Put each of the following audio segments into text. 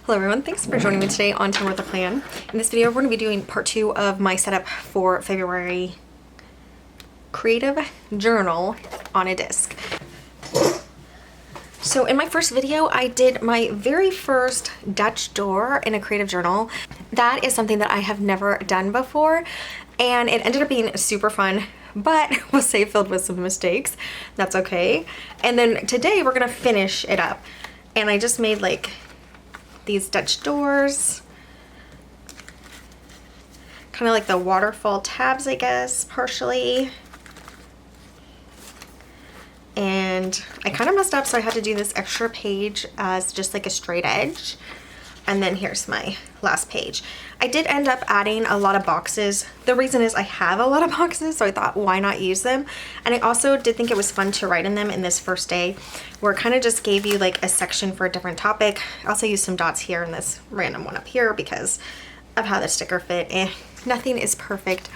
Hello everyone, thanks for joining me today on Time with a Plan. In this video, we're going to be doing part 2 of my setup for February creative journal on a disc. So in my first video, I did my very first Dutch door in a creative journal. That is something that I have never done before, and it ended up being super fun, but we'll say filled with some mistakes. That's okay. And then today we're going to finish it up. And I just made like these Dutch doors, kind of like the waterfall tabs, I guess, partially. And I kind of messed up, so I had to do this extra page as just like a straight edge. And then here's my last page. I did end up adding a lot of boxes. The reason is I have a lot of boxes, so I thought, why not use them? And I also did think it was fun to write in them in this first day, where it kind of just gave you like a section for a different topic. I also used some dots here and this random one up here because of how the sticker fit. Nothing is perfect,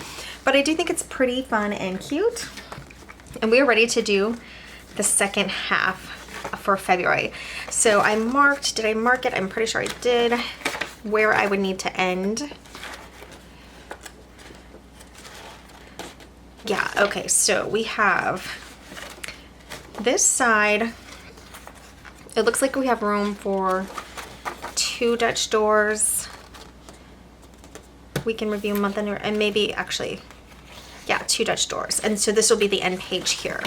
but I do think it's pretty fun and cute. And we are ready to do the second half for February. So I marked, did I mark it? I'm pretty sure I did, where I would need to end. Yeah, okay, so we have this side. It looks like we have room for 2 Dutch doors. We can review month and maybe actually, yeah, 2 Dutch doors. And so this will be the end page here.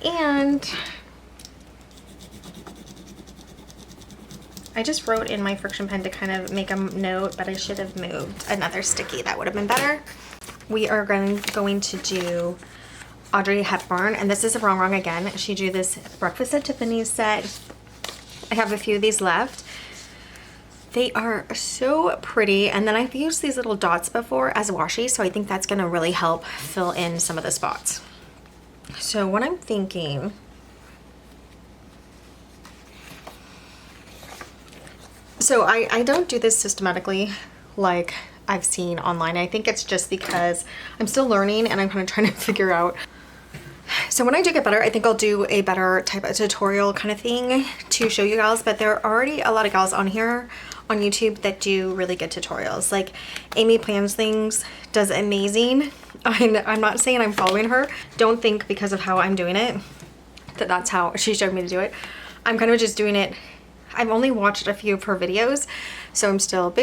And I just wrote in my friction pen to kind of make a note, but I should have moved another sticky. That would have been better. We are going to do Audrey Hepburn, and this is a Rongrong again. She drew this Breakfast at Tiffany's set. I have a few of these left. They are so pretty, and then I've used these little dots before as washi, so I think that's going to really help fill in some of the spots. So what I'm thinking, so I don't do this systematically like I've seen online. I think it's just because I'm still learning and I'm kind of trying to figure out. So when I do get better, I think I'll do a better type of tutorial kind of thing to show you guys, but there are already a lot of gals on here on YouTube that do really good tutorials. Like Amy Plans Things does amazing. I'm not saying I'm following her. Don't think because of how I'm doing it that that's how she showed me to do it. I'm kind of just doing it. I've only watched a few of her videos, so I'm still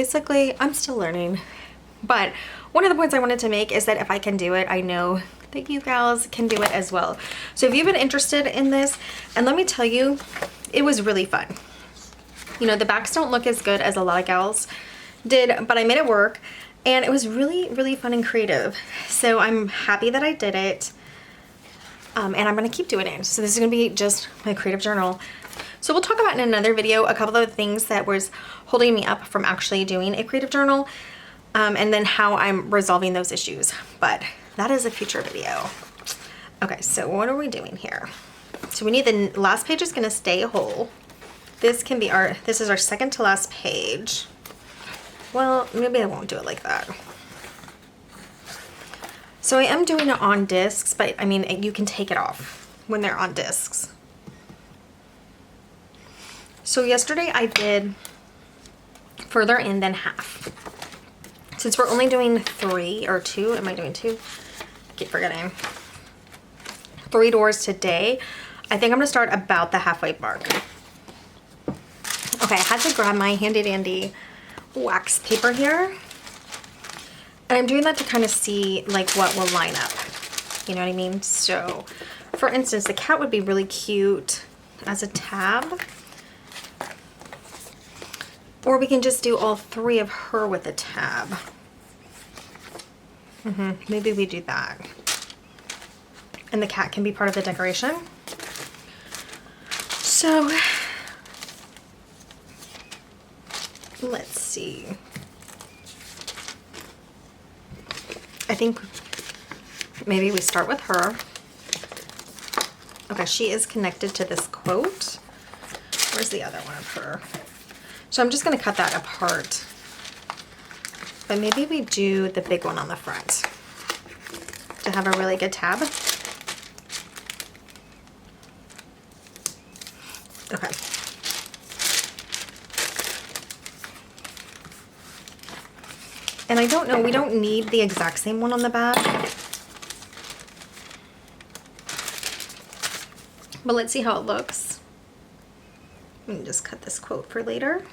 learning. But one of the points I wanted to make is that if I can do it, I know that you gals can do it as well. So if you've been interested in this, and let me tell you, it was really fun. You know, the backs don't look as good as a lot of gals did, but I made it work. And it was really, really fun and creative. So I'm happy that I did it. And I'm going to keep doing it. So this is going to be just my creative journal. So we'll talk about in another video a couple of things that was holding me up from actually doing a creative journal. And then how I'm resolving those issues. But that is a future video. Okay, so what are we doing here? So we need the last page is going to stay whole. This is our second to last page. Well, maybe I won't do it like that. So I am doing it on discs, but I mean, you can take it off when they're on discs. So yesterday I did further in than half. Since we're only doing 3 or 2, am I doing 2? I keep forgetting. 3 doors today. I think I'm gonna start about the halfway mark. Okay, I had to grab my handy dandy wax paper here, and I'm doing that to kind of see like what will line up, you know what I mean? So for instance, the cat would be really cute as a tab, or we can just do all 3 of her with a tab. Maybe we do that, and the cat can be part of the decoration. So let's see. I think maybe we start with her. Okay, she is connected to this quote. Where's the other one of her? So I'm just going to cut that apart. But maybe we do the big one on the front to have a really good tab. Okay. And I don't know, we don't need the exact same one on the back. But let's see how it looks. Let me just cut this quote for later.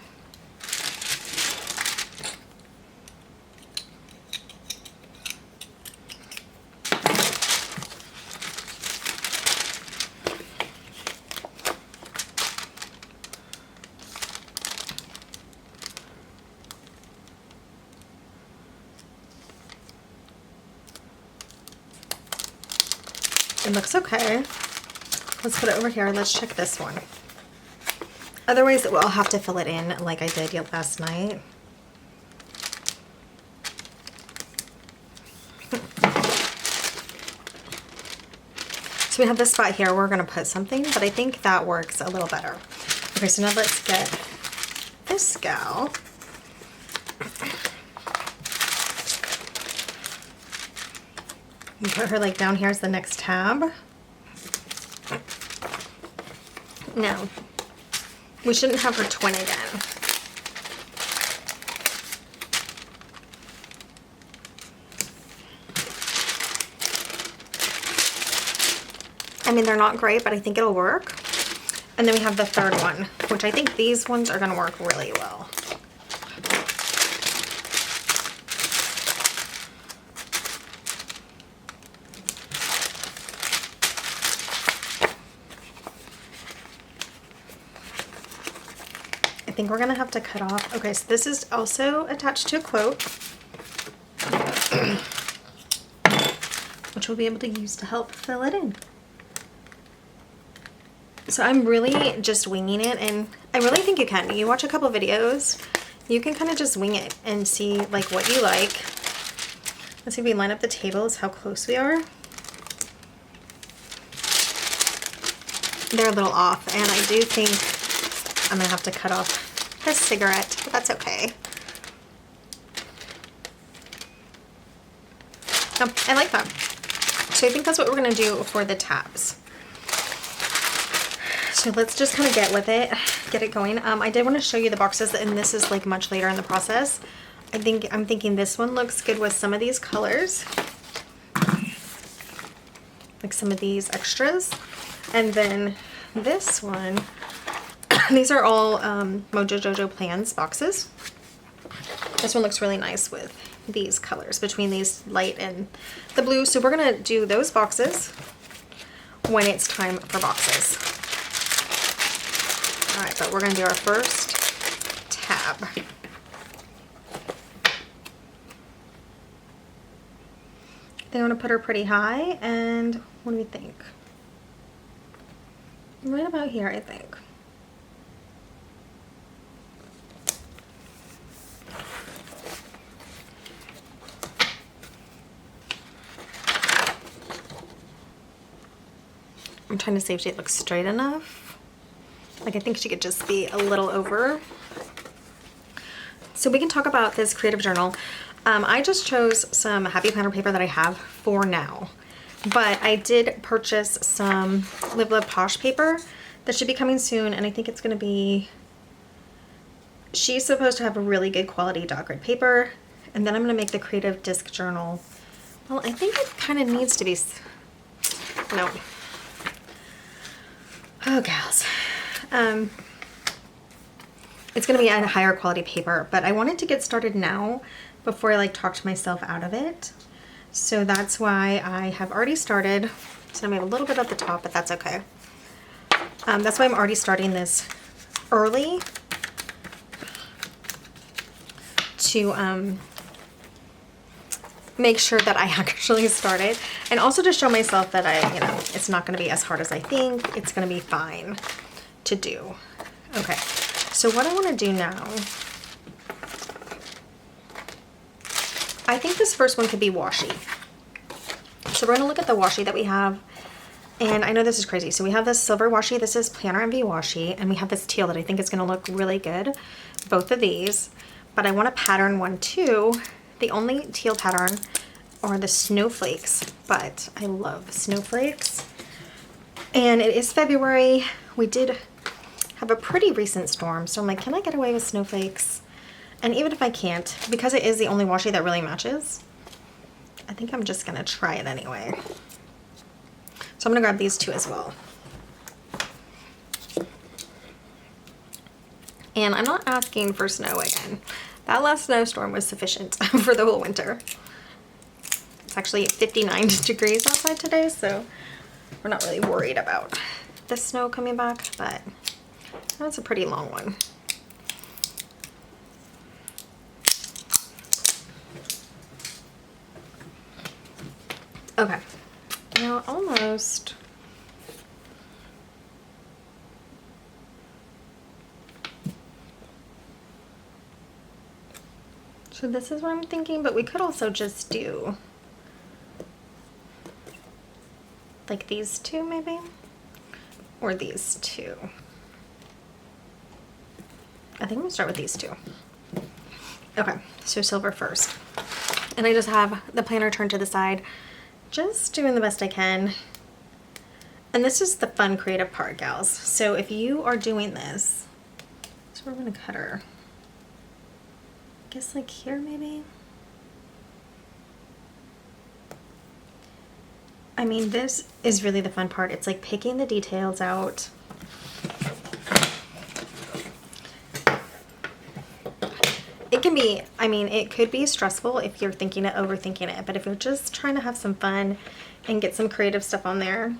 It looks okay. Let's put it over here. Let's check this one. Otherwise, I'll have to fill it in like I did last night. So we have this spot here. We're going to put something, but I think that works a little better. Okay, so now let's get this gal. And put her like down here as the next tab. No, we shouldn't have her twin again. I mean, they're not great, but I think it'll work. And then we have the third one, which I think these ones are gonna work really well. I think we're gonna have to cut off. Okay, so this is also attached to a quote, which we'll be able to use to help fill it in. So I'm really just winging it, and I really think you can. You watch a couple videos, you can kind of just wing it and see like what you like. Let's see if we line up the tables, how close we are. They're a little off, and I do think I'm gonna have to cut off this cigarette, but that's okay. Oh, I like that. So I think that's what we're gonna do for the tabs. So let's just kind of get with it, get it going. I did want to show you the boxes, and this is like much later in the process. I'm thinking this one looks good with some of these colors, like some of these extras. And then this one, these are all Mojo Jojo Plans boxes. This one looks really nice with these colors, between these light and the blue. So we're gonna do those boxes when it's time for boxes. All right, but we're gonna do our first tab. They want to put her pretty high, and what do we think? Right about here, I think. I'm trying to see if she looks straight enough. Like, I think she could just be a little over. So we can talk about this creative journal. I just chose some Happy Planner paper that I have for now. But I did purchase some Live Love Posh paper that should be coming soon. And I think it's going to be... She's supposed to have a really good quality dot grid paper. And then I'm going to make the creative disc journal. Well, I think it kind of needs to be... No. Oh, gals. It's going to be a higher quality paper, but I wanted to get started now before I like talked myself out of it. So that's why I have already started. So I'm going to have a little bit at the top, but that's okay. That's why I'm already starting this early to make sure that I actually start it, and also to show myself that it's not going to be as hard as I think. It's going to be fine to do. Okay, so what I want to do now, I think this first one could be washi. So we're going to look at the washi that we have, and I know this is crazy. So we have this silver washi, this is Planner Envy washi, and we have this teal that I think is going to look really good, both of these, but I want a pattern one too. The only teal pattern are the snowflakes, but I love snowflakes. And it is February. We did have a pretty recent storm, so I'm like, can I get away with snowflakes? And even if I can't, because it is the only washi that really matches, I think I'm just gonna try it anyway. So I'm gonna grab these two as well. And I'm not asking for snow again. That last snowstorm was sufficient for the whole winter. It's actually 59 degrees outside today, so we're not really worried about the snow coming back, but that's a pretty long one. Okay, now almost. So this is what I'm thinking, but we could also just do like these two maybe, or these two. I think I'm gonna start with these two. Okay, so silver first. And I just have the planner turned to the side, just doing the best I can. And this is the fun creative part, gals. So if you are doing this, so we're gonna cut her. I guess like here maybe. I mean, this is really the fun part. It's like picking the details out. It can be, I mean, it could be stressful if you're thinking it, overthinking it, but if you're just trying to have some fun and get some creative stuff on there,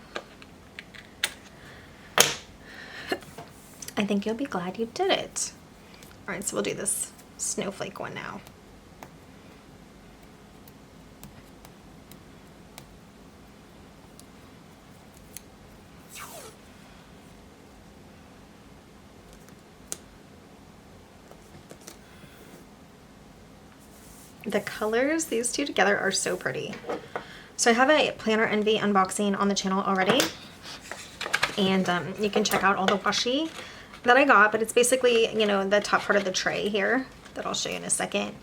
I think you'll be glad you did it. All right, so we'll do this snowflake one now. The colors, these two together are so pretty. So I have a Planner Envy unboxing on the channel already. And you can check out all the washi that I got, but it's basically, you know, the top part of the tray here that I'll show you in a second.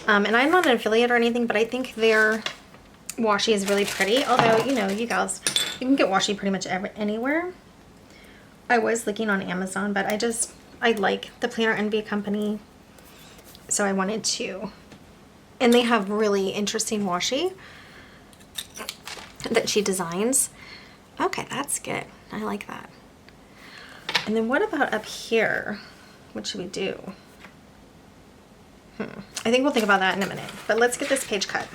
And I'm not an affiliate or anything, but I think their washi is really pretty. Although, you know, you guys, you can get washi pretty much anywhere. I was looking on Amazon, but I like the Planner Envy company, so I wanted to. And they have really interesting washi that she designs. Okay, that's good. I like that. And then what about up here? What should we do? I think we'll think about that in a minute, but let's get this page cut.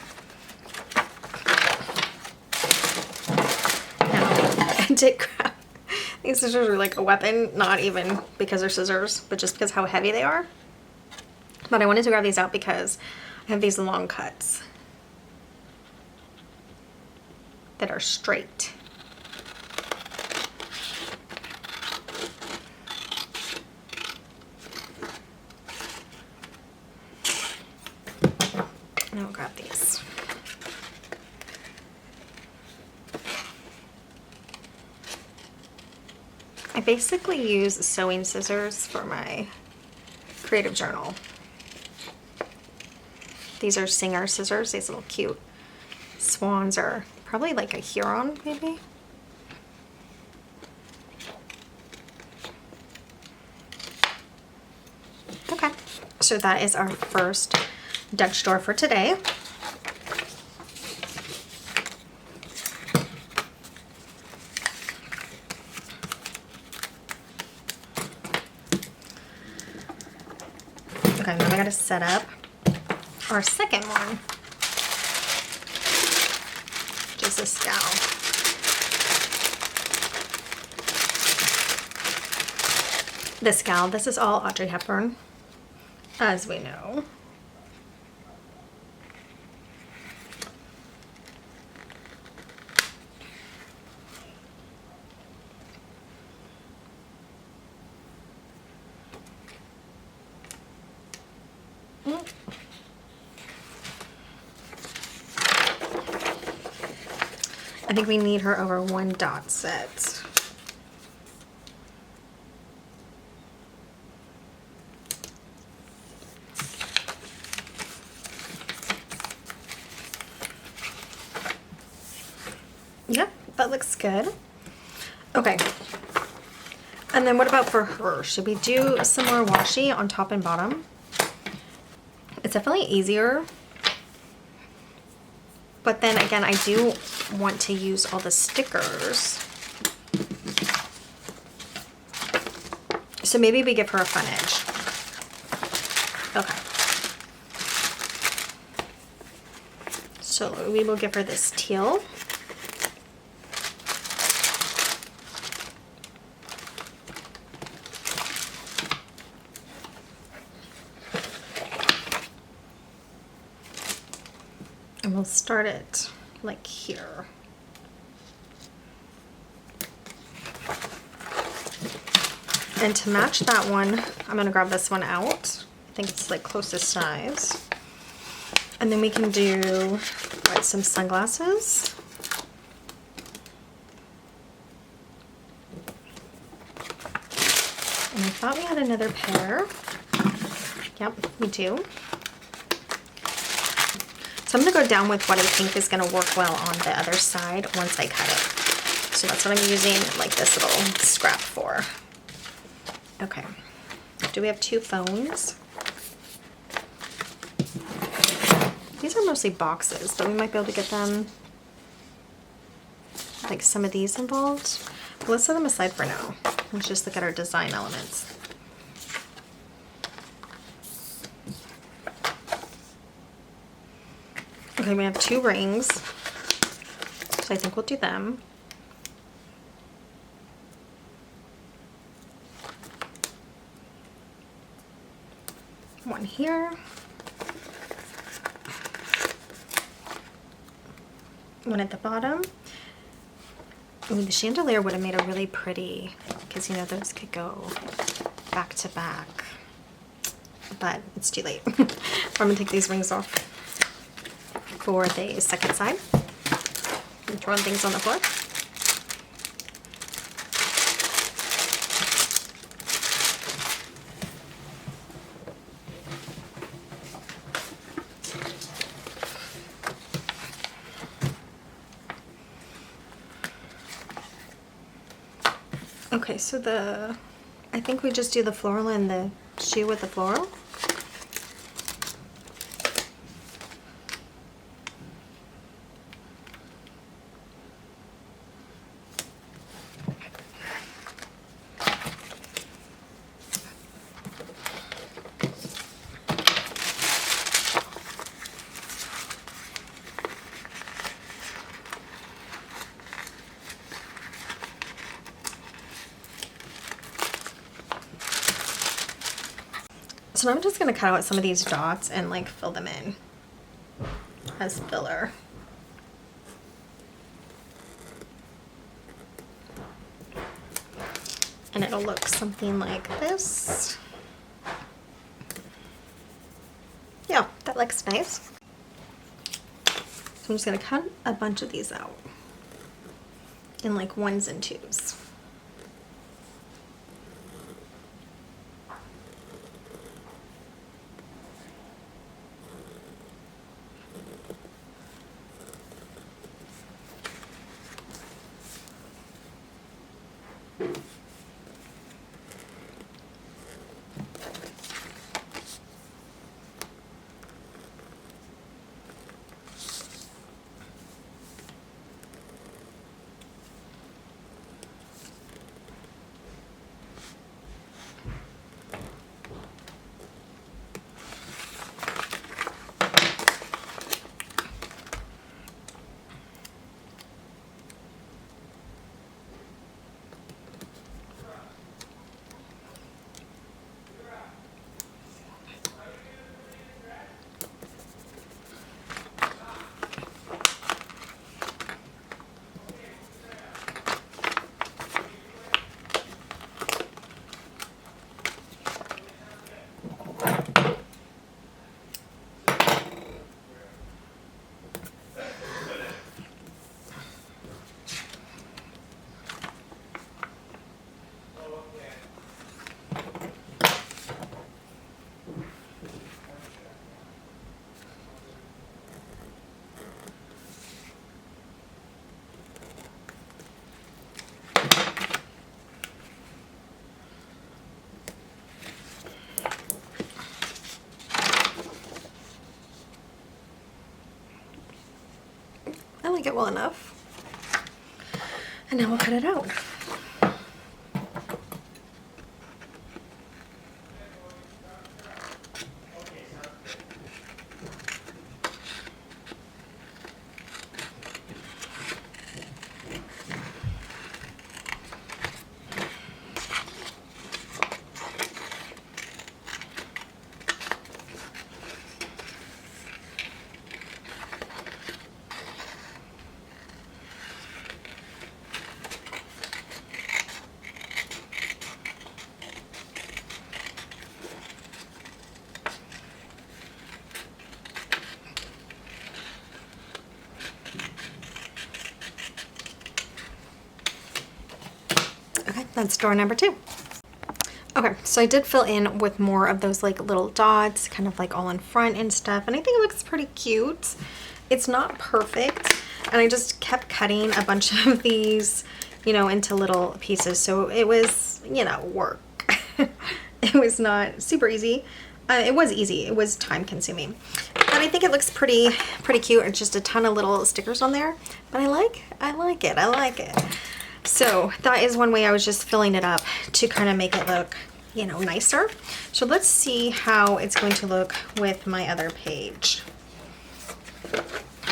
Now, I did grab, these scissors are like a weapon, not even because they're scissors, but just because how heavy they are. But I wanted to grab these out because I have these long cuts that are straight. And I'll grab these. I basically use sewing scissors for my creative journal. These are Singer scissors, these little cute swans are probably like a Huron maybe. Okay, so that is our first Dutch door for today. Okay, now I gotta set up our second one, which is a scowl. The scowl, this is all Audrey Hepburn, as we know. I think we need her over one dot set. Yep, that looks good. Okay. And then what about for her? Should we do some more washi on top and bottom? It's definitely easier. But then again, I do want to use all the stickers. So maybe we give her a front edge. Okay. So we will give her this teal. And we'll start it like here. And to match that one, I'm gonna grab this one out. I think it's like closest size. And then we can do what, some sunglasses. And I thought we had another pair. Yep, we do. So I'm gonna go down with what I think is gonna work well on the other side once I cut it. So that's what I'm using like this little scrap for. Okay, do we have 2 phones? These are mostly boxes, but we might be able to get them, like some of these involved. But let's set them aside for now. Let's just look at our design elements. Okay, we have 2 rings, so I think we'll do them. One here. One at the bottom. Ooh, the chandelier would have made a really pretty, because you know those could go back to back, but it's too late. I'm gonna take these rings off for the second side. I'm throwing things on the floor. Okay, so I think we just do the floral and the shoe with the floral. So I'm just gonna cut out some of these dots and like fill them in as filler. And it'll look something like this. Yeah, that looks nice. So I'm just gonna cut a bunch of these out in like 1s and 2s. like it well enough. And now we'll cut it out. Okay, that's door number 2. Okay, so I did fill in with more of those like little dots, kind of like all in front and stuff, and I think it looks pretty cute. It's not perfect, and I just kept cutting a bunch of these, you know, into little pieces, so it was, you know, work. It was not super easy. It was easy, it was time consuming, but I think it looks pretty cute. It's just a ton of little stickers on there, but I like it. So that is one way I was just filling it up to kind of make it look, you know, nicer. So let's see how it's going to look with my other page.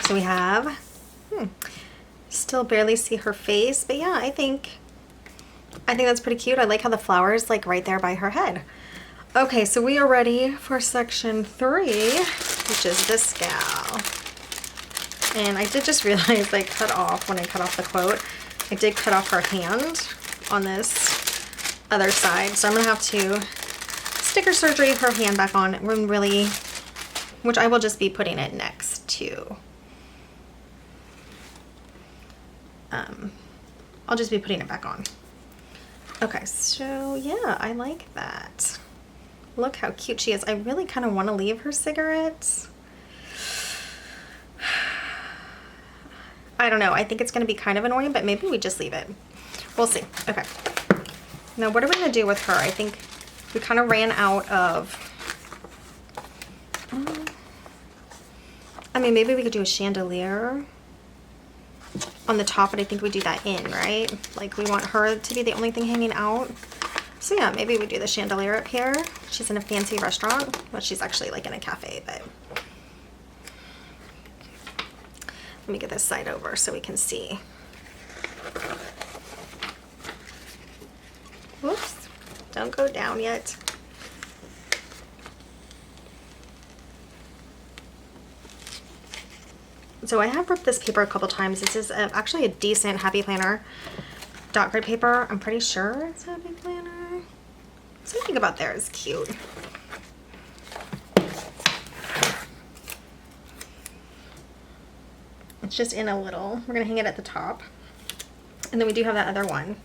So we have, still barely see her face, but yeah, I think that's pretty cute. I like how the flower's like right there by her head. Okay, so we are ready for section 3, which is this gal. And I did just realize I cut off, when I cut off the quote, I did cut off her hand on this other side. So I'm gonna have to sticker surgery her hand back on, which I will just be putting it next to. I'll just be putting it back on. Okay, so yeah, I like that. Look how cute she is. I really kind of want to leave her cigarettes. I don't know. I think it's going to be kind of annoying, but maybe we just leave it. We'll see. Okay. Now, what are we going to do with her? I think we kind of ran out of... I mean, maybe we could do a chandelier on the top, but I think we do that in, right? Like, we want her to be the only thing hanging out. So, yeah, maybe we do the chandelier up here. She's in a fancy restaurant. Well, she's actually, like, in a cafe, but... Let me get this side over so we can see. Whoops, don't go down yet. So I have ripped this paper a couple times. This is actually a decent Happy Planner dot grid paper. I'm pretty sure it's Happy Planner. Something about there is cute. It's just in a little. We're gonna hang it at the top. And then we do have that other one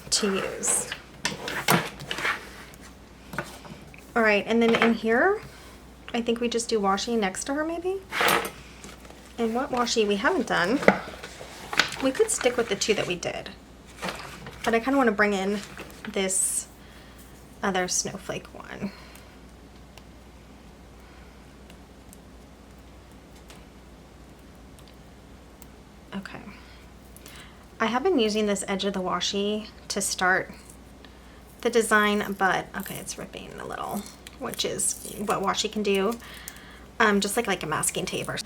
to use. All right, and then in here, I think we just do washi next to her maybe. And what washi we haven't done, we could stick with the 2 that we did. But I kind of want to bring in this other snowflake one. Okay. I have been using this edge of the washi to start the design, but okay, it's ripping a little, which is what washi can do. Just like a masking tape or...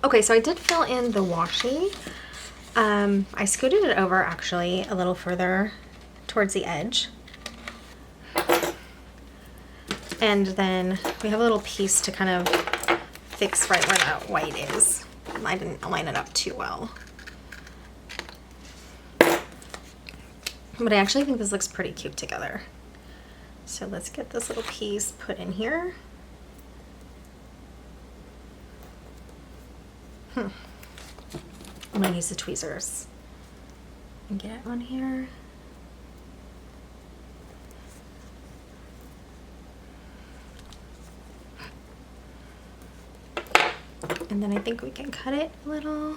Okay, so I did fill in the washi. I scooted it over actually a little further towards the edge. And then we have a little piece to kind of fix right where that white is. I didn't line it up too well. But I actually think this looks pretty cute together. So let's get this little piece put in here. I'm gonna use the tweezers and get it on here. And then I think we can cut it a little.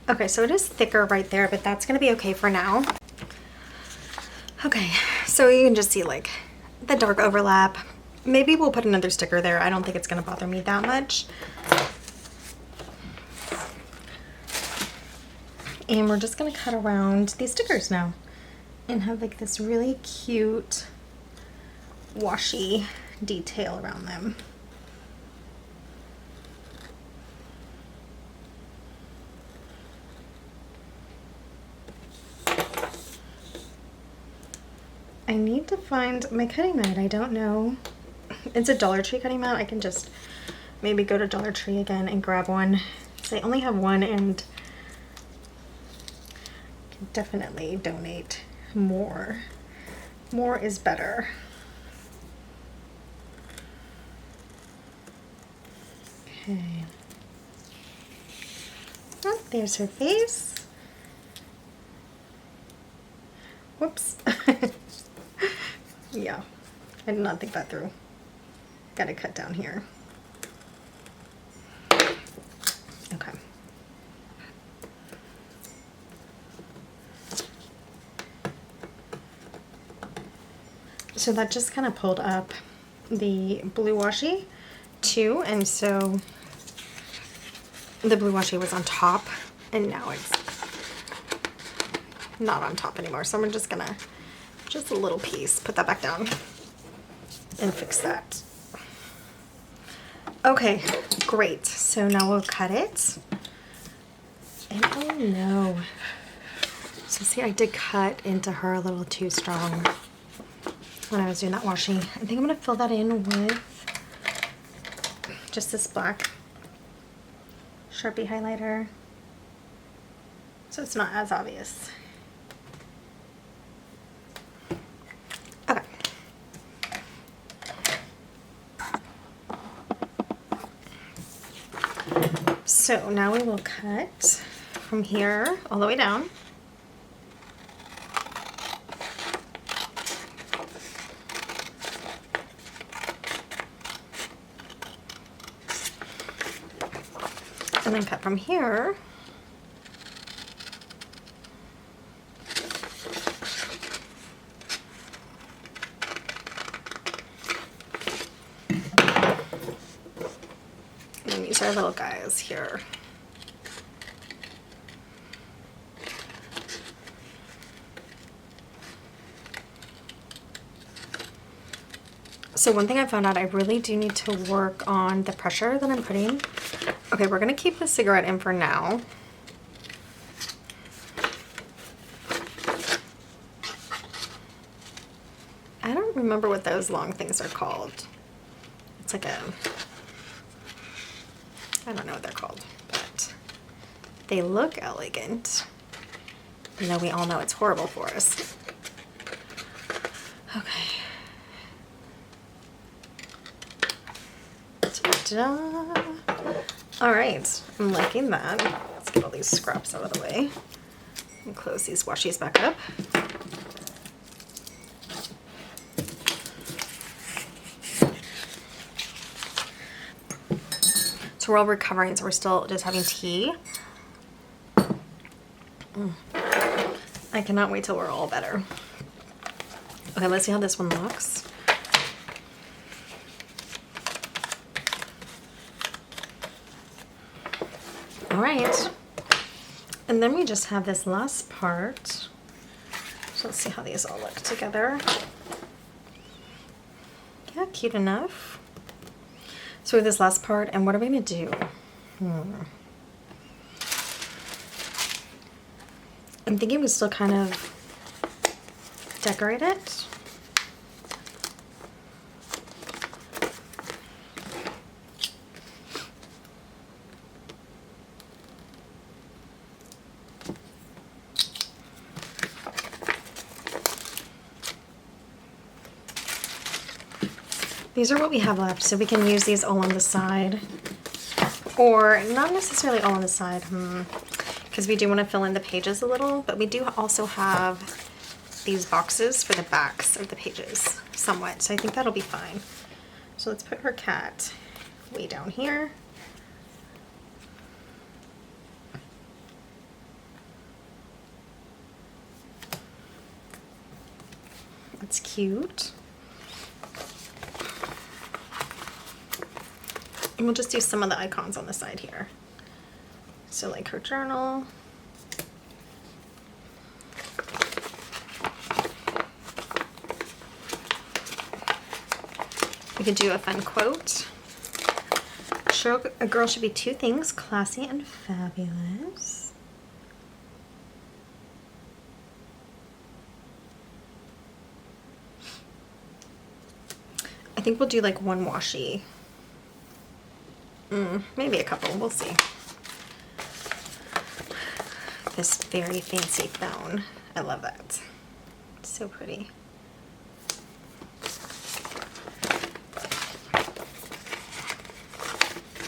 Okay, so it is thicker right there, but that's gonna be okay for now. Okay, so you can just see like the dark overlap. Maybe we'll put another sticker there. I don't think it's gonna bother me that much. And we're just gonna cut around these stickers now and have like this really cute washi detail around them. I need to find my cutting mat. I don't know. It's a Dollar Tree cutting mat. I can just maybe go to Dollar Tree again and grab one. So I only have one and can definitely donate more. More is better. Okay. Oh, there's her face. Whoops. Yeah, I did not think that through. Gotta cut down here. Okay. So that just kind of pulled up the blue washi too, and so the blue washi was on top and now it's not on top anymore. So I'm just gonna, just a little piece, put that back down and fix that. Okay, great. So now we'll cut it. And oh no. So see, I did cut into her a little too strong when I was doing that washi. I think I'm gonna fill that in with just this black Sharpie highlighter, so it's not as obvious. Okay. So now we will cut from here all the way down. And then cut from here. And then these are little guys here. So one thing I found out, I really do need to work on the pressure that I'm putting. Okay, we're gonna keep the cigarette in for now. I don't remember what those long things are called. It's like a, I don't know what they're called, but they look elegant. You know, we all know it's horrible for us. Okay. Ta-da! All right, I'm liking that. Let's get all these scraps out of the way and close these washies back up. So we're all recovering, so we're still just having tea. I cannot wait till we're all better. Okay, let's see how this one looks. All right, and then we just have this last part. So let's see how these all look together. Yeah, cute enough. So we have this last part, and what are we gonna do? I'm thinking we still kind of decorate it. These are what we have left, so we can use these all on the side, or not necessarily all on the side, because we do want to fill in the pages a little, but we do also have these boxes for the backs of the pages somewhat, so I think that'll be fine. So let's put her cat way down here. That's cute. And we'll just do some of the icons on the side here. So like her journal. We could do a fun quote. A girl should be two things, classy and fabulous. I think we'll do like one washi. Maybe a couple, we'll see. This very fancy phone. I love that. It's so pretty.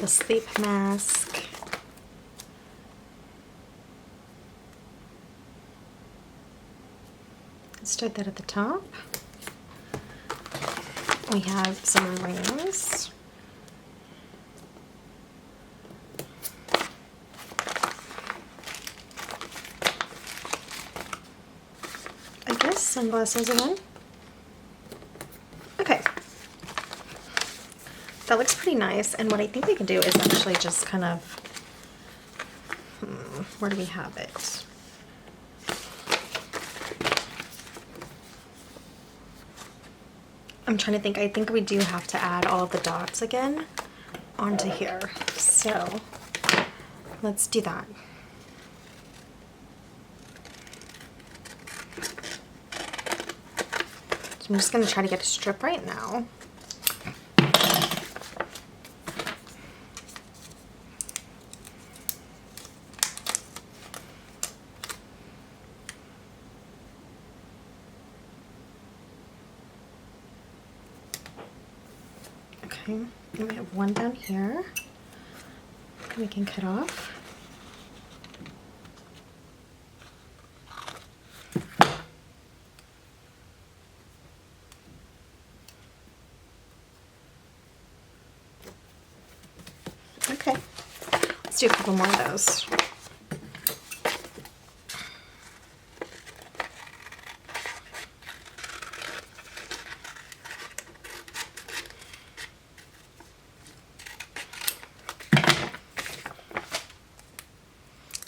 The sleep mask. Let's start that at the top. We have some rings. I guess sunglasses again. Okay. That looks pretty nice, and what I think we can do is actually just kind of, where do we have it? I'm trying to think. I think we do have to add all of the dots again onto here. So let's do that. So I'm just going to try to get a strip right now. Okay, and we have one down here we can cut off. Okay, let's do a couple more of those.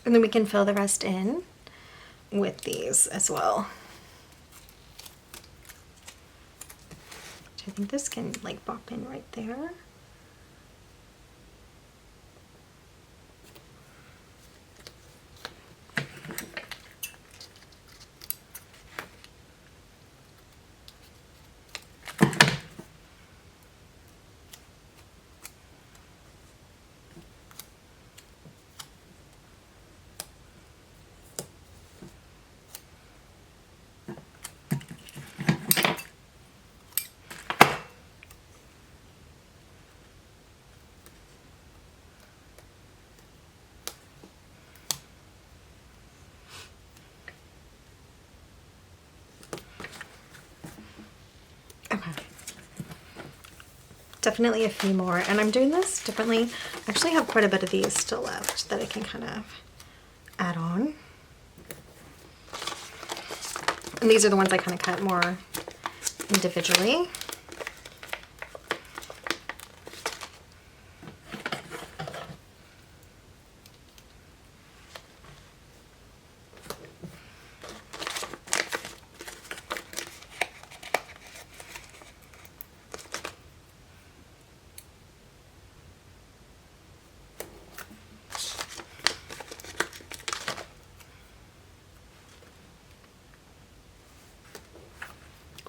And then we can fill the rest in with these as well. I think this can like bop in right there. Definitely a few more, and I'm doing this differently. I actually have quite a bit of these still left that I can kind of add on. And these are the ones I kind of cut more individually.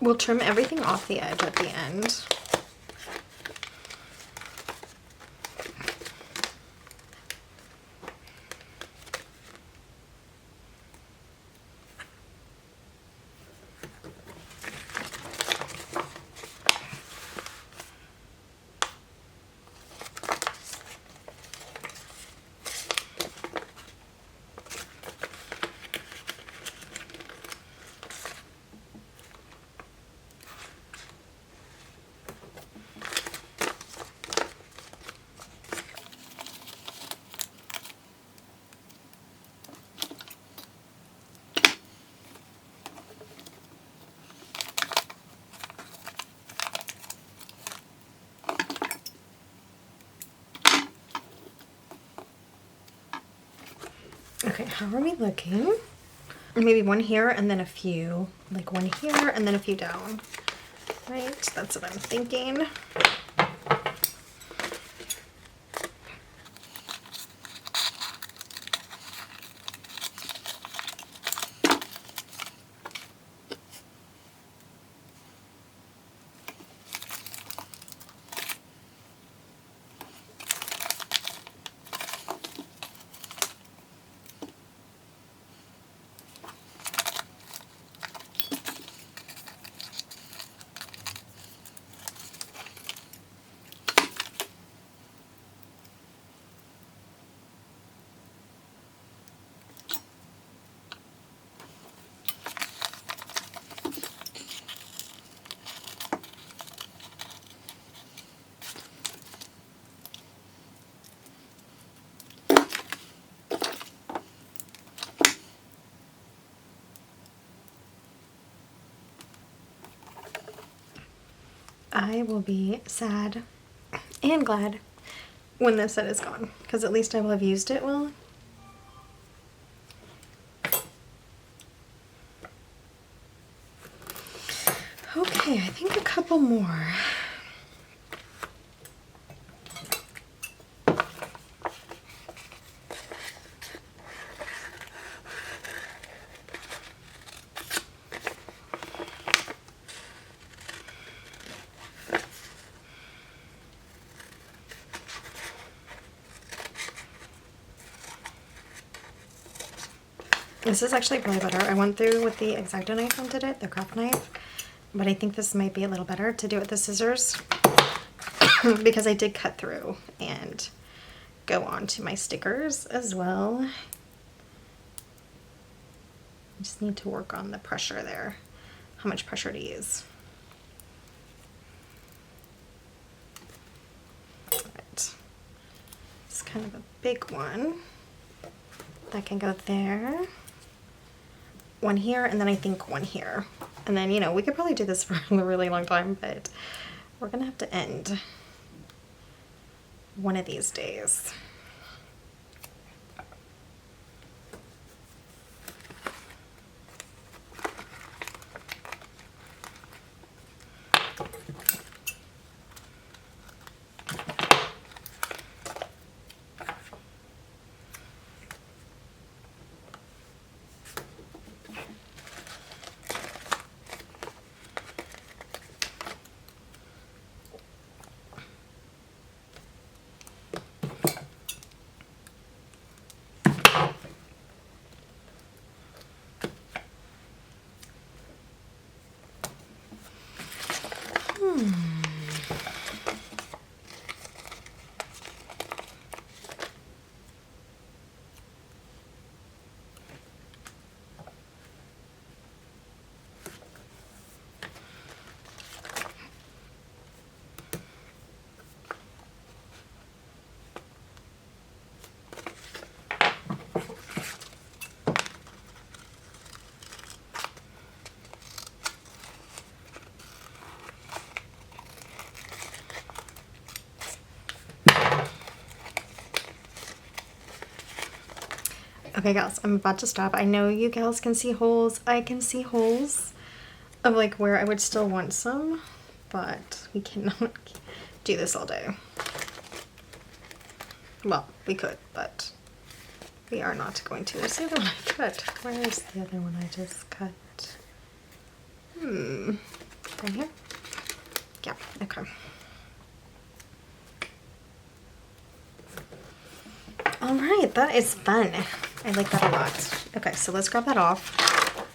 We'll trim everything off the edge at the end. Okay, how are we looking? Maybe one here and then a few, like one here and then a few down. Right, that's what I'm thinking. I will be sad and glad when this set is gone, because at least I will have used it well. Okay, I think a couple more. This is actually probably better. I went through with the X-Acto knife and did it, the craft knife, but I think this might be a little better to do with the scissors because I did cut through and go on to my stickers as well. I just need to work on the pressure there, how much pressure to use. Right. It's kind of a big one. That can go there. One here, and then I think one here. And then, you know, we could probably do this for a really long time, but we're gonna have to end one of these days. Okay, gals, I'm about to stop. I know you gals can see holes. I can see holes of like where I would still want some, but we cannot do this all day. Well, we could, but we are not going to. Where's the other one I cut? Where is the other one I just cut? Right here? Yeah, okay. All right, that is fun. I like that a lot. Okay, so let's grab that off.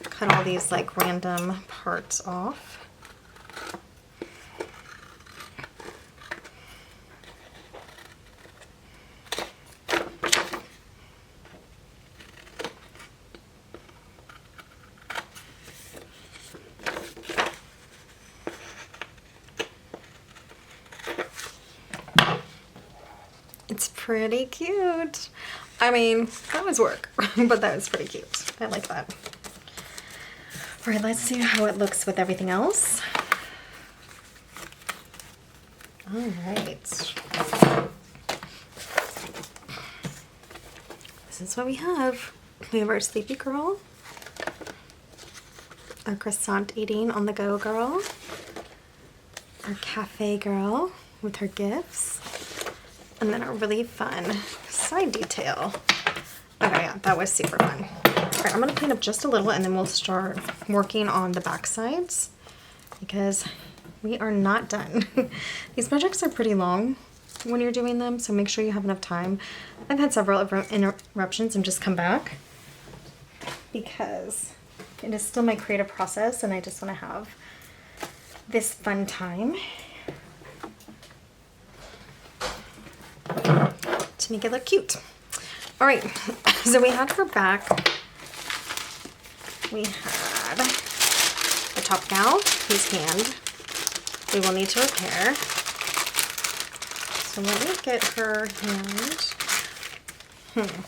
Cut all these like random parts off. It's pretty cute. I mean, that was work, but that was pretty cute. I like that. All right, let's see how it looks with everything else. All right. This is what we have. We have our sleepy girl, our croissant eating on the go girl, our cafe girl with her gifts, and then a really fun side detail. Okay, yeah, that was super fun. All right, I'm gonna clean up just a little and then we'll start working on the back sides because we are not done. These projects are pretty long when you're doing them, so make sure you have enough time. I've had several interruptions and just come back because it is still my creative process and I just want to have this fun time to make it look cute. All right, so we had her back. We had the top gal whose hand we will need to repair. So let me get her hand.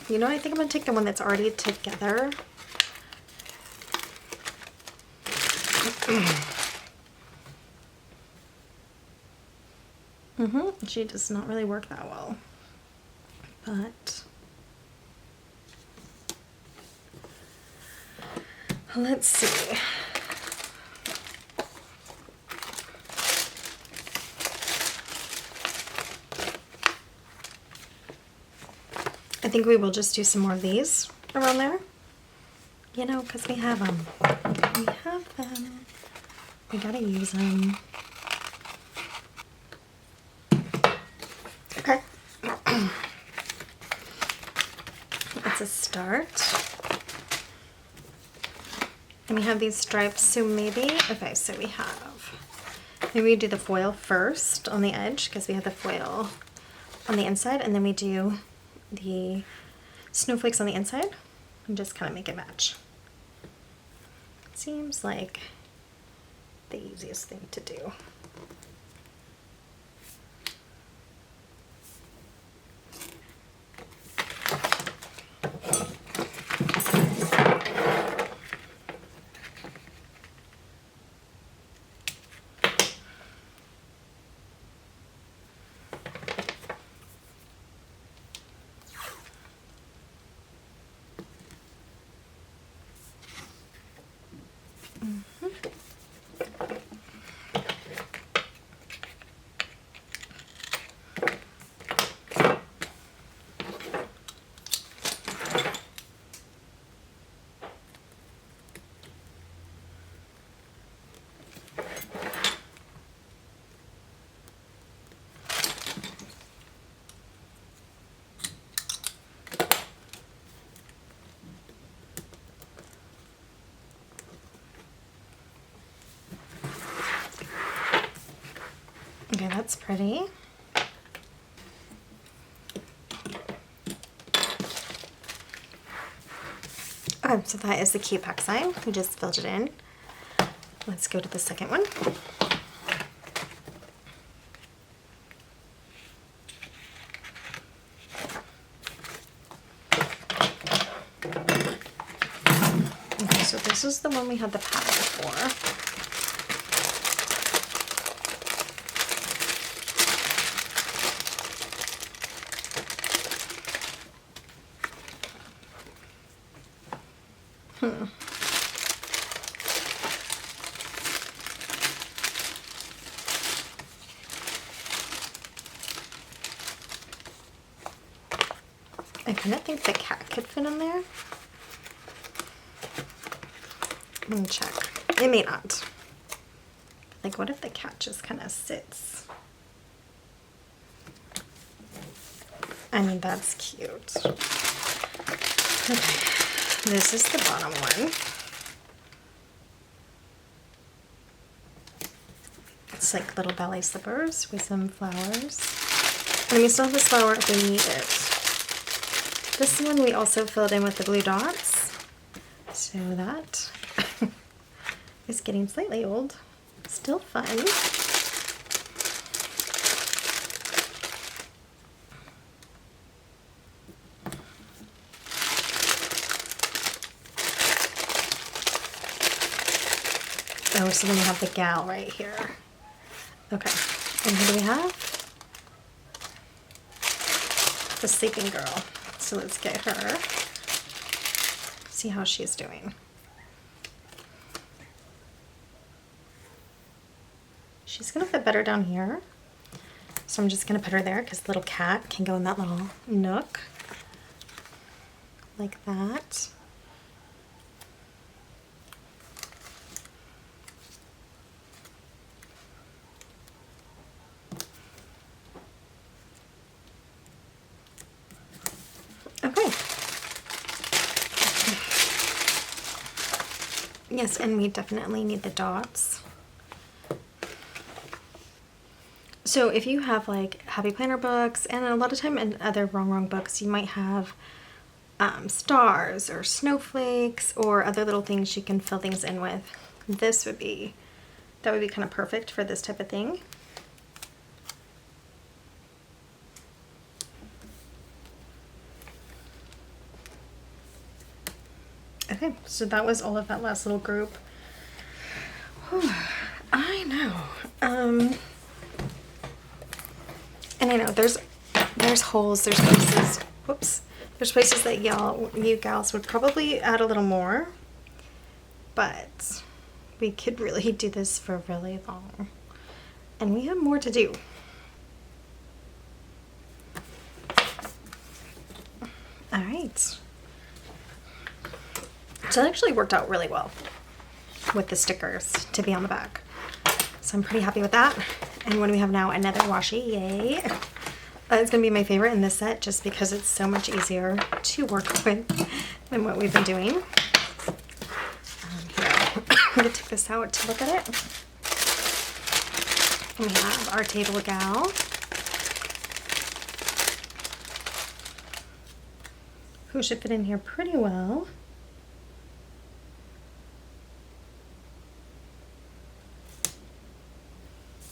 You know, I think I'm gonna take the one that's already together. She does not really work that well. But let's see. I think we will just do some more of these around there. You know, because we have them. We have them. We gotta use them. Okay. That's a start. And we have these stripes, so maybe, okay, so we have, maybe we do the foil first on the edge, because we have the foil on the inside, and then we do the snowflakes on the inside, and just kind of make it match. Seems like the easiest thing to do. Okay, that's pretty. Okay, so that is the key pack sign. We just filled it in. Let's go to the second one. Okay, so this is the one we had the pattern for. I kind of think the cat could fit in there. Let me check. It may not. Like, what if the cat just kind of sits? I mean, that's cute. Okay, this is the bottom one. It's like little ballet slippers with some flowers. And we still have this flower if we need it. This one we also filled in with the blue dots. So that is getting slightly old. Still fun. Oh, so then we have the gal right here. Okay, and who do we have? The sleeping girl. So let's get her. See how she's doing. She's gonna fit better down here. So I'm just gonna put her there because the little cat can go in that little nook. Like that. Okay. Yes, and we definitely need the dots. So if you have like Happy Planner books, and a lot of time in other Rongrong books, you might have stars or snowflakes or other little things you can fill things in with. This would be, that would be kind of perfect for this type of thing. Okay, so that was all of that last little group. Whew, I know. And I know there's holes, there's places, whoops, there's places that you gals would probably add a little more, but we could really do this for really long, and we have more to do. All right. So that actually worked out really well with the stickers to be on the back. So I'm pretty happy with that. And what do we have now? Another washi, yay. It's gonna be my favorite in this set just because it's so much easier to work with than what we've been doing. Here, I'm gonna take this out to look at it. And we have our table gal. Who should fit in here pretty well.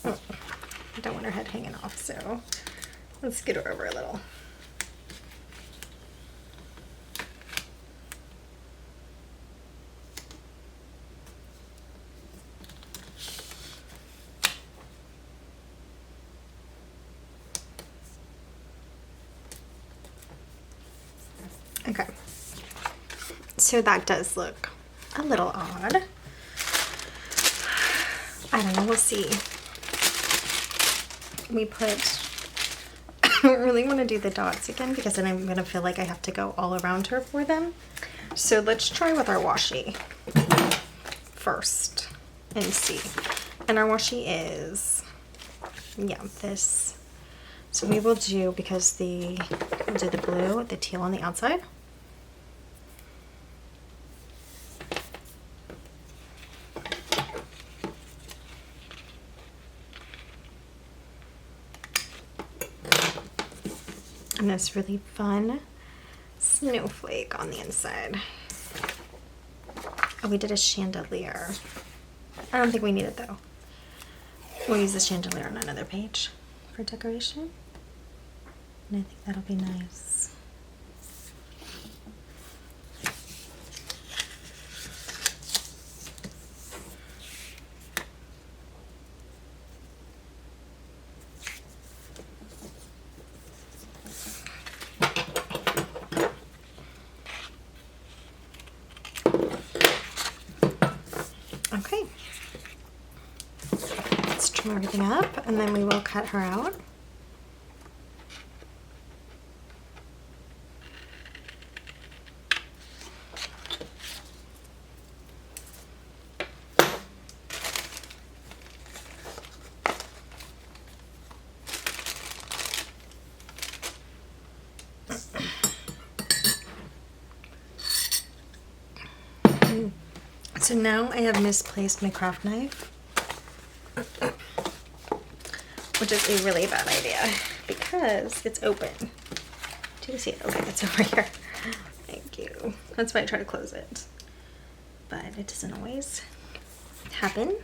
Oh, I don't want her head hanging off, so let's scoot her over a little. Okay, so that does look a little odd. I don't know, we'll see. We put, I don't really want to do the dots again because then I'm going to feel like I have to go all around her for them. So let's try with our washi first and see. And our washi is, yeah, this. So we will do, because we'll do the blue, the teal on the outside. And this really fun snowflake on the inside. Oh, we did a chandelier. I don't think we need it though. We'll use the chandelier on another page for decoration. And I think that'll be nice. Okay, let's trim everything up and then we will cut her out. So now I have misplaced my craft knife, which is a really bad idea because it's open. Do you see it? Okay, it's over here. Thank you. That's why I try to close it, but it doesn't always happen.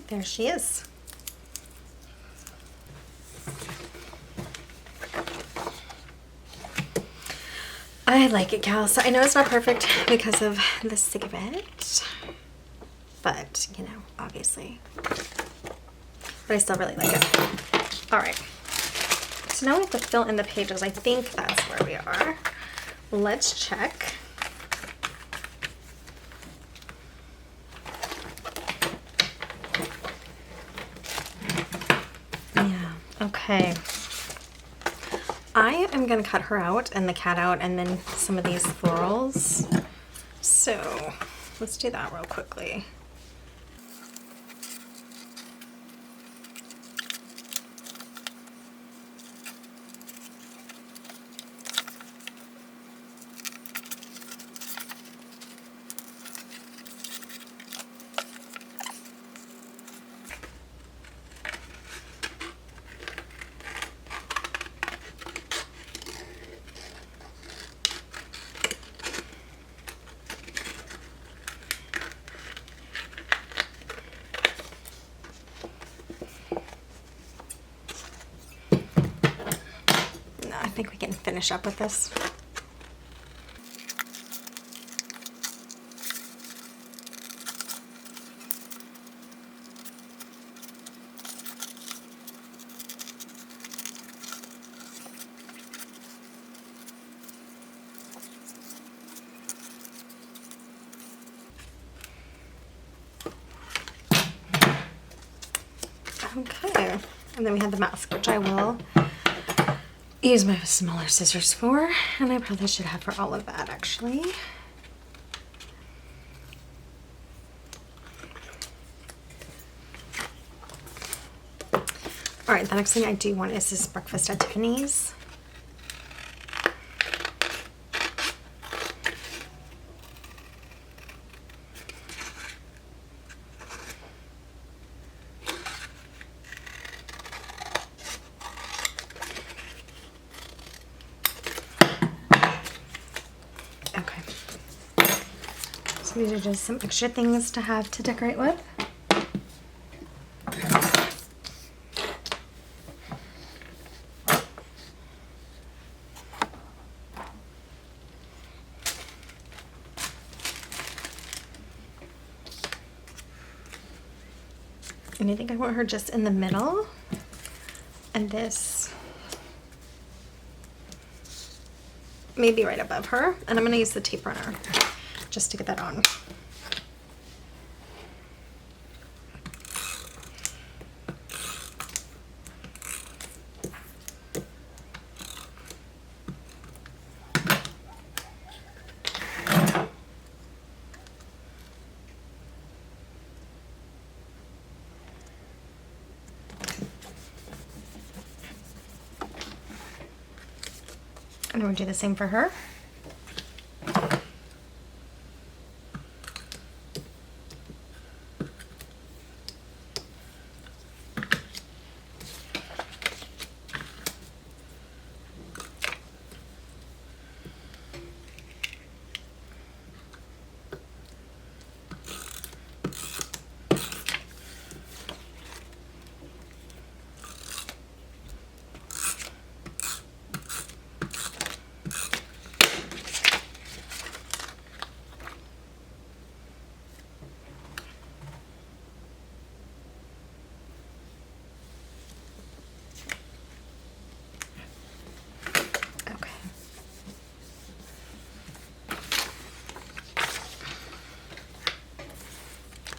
There she is. I like it, Cal. So I know it's not perfect because of the stick of it, but you know, obviously. But I still really like it. All right. So now we have to fill in the pages. I think that's where we are. Let's check. Okay, I am going to cut her out and the cat out and then some of these florals. So let's do that real quickly. think we can finish up with this. Okay, and then we have the mask, which I will use my smaller scissors for, and I probably should have for all of that actually. All right, the next thing I do want is this breakfast at Tiffany's. These are just some extra things to have to decorate with. And I think I want her just in the middle. And this maybe right above her. And I'm going to use the tape runner just to get that on. And we'll do the same for her.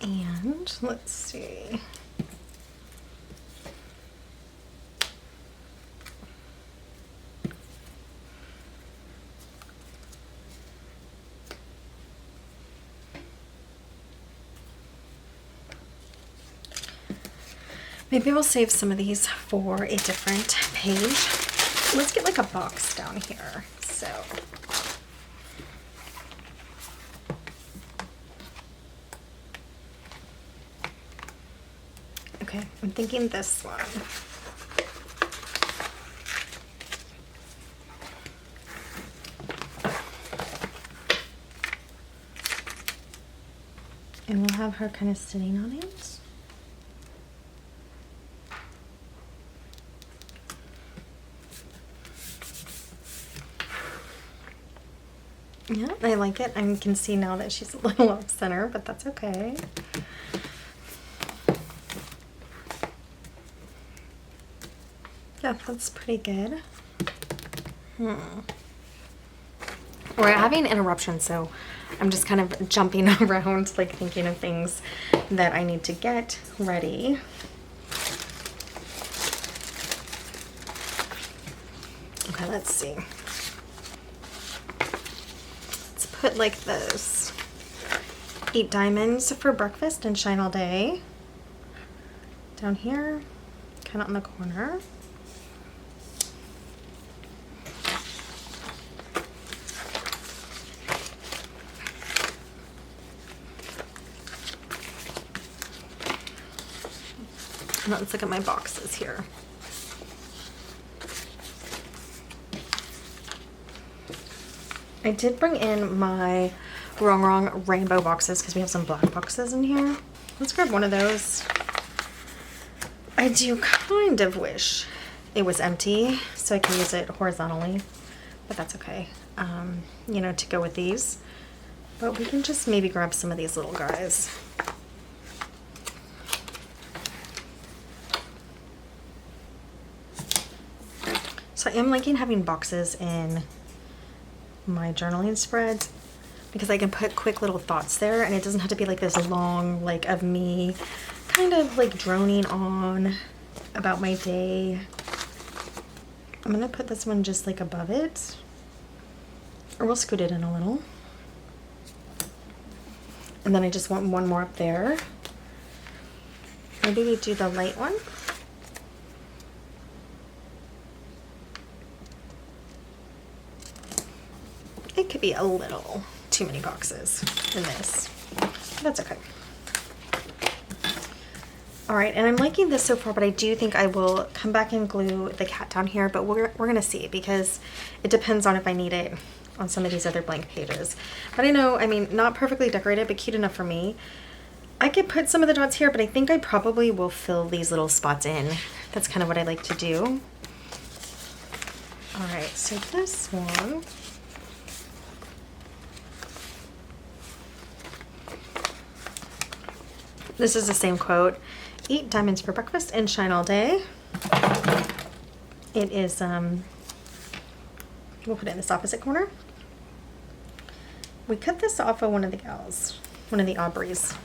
And let's see. Maybe we'll save some of these for a different page. Let's get like a box down here. So okay, I'm thinking this one. And we'll have her kind of sitting on it. Yeah, I like it. I can see now that she's a little off center, but that's okay. Yeah, that's pretty good. We're having interruptions, so I'm just kind of jumping around, like thinking of things that I need to get ready. Okay, let's see. Let's put like this. Eat diamonds for breakfast and shine all day. Down here, kind of on the corner. Let's look at my boxes here. I did bring in my Rongrong rainbow boxes because we have some black boxes in here. Let's grab one of those. I do kind of wish it was empty, so I can use it horizontally, but that's okay, you know, to go with these. But we can just maybe grab some of these little guys. So I am liking having boxes in my journaling spreads because I can put quick little thoughts there, and it doesn't have to be like this long, like, of me kind of like droning on about my day. I'm gonna put this one just like above it, or we'll scoot it in a little. And then I just want one more up there. Maybe we do the light one. It could be a little too many boxes in this. That's okay. All right, and I'm liking this so far, but I do think I will come back and glue the cat down here, but we're gonna see, because it depends on if I need it on some of these other blank pages. But I know, I mean, not perfectly decorated, but cute enough for me. I could put some of the dots here, but I think I probably will fill these little spots in. That's kind of what I like to do. All right, so this one. This is the same quote. Eat diamonds for breakfast and shine all day. It is, we'll put it in this opposite corner. We cut this off of one of the gals, one of the Aubreys.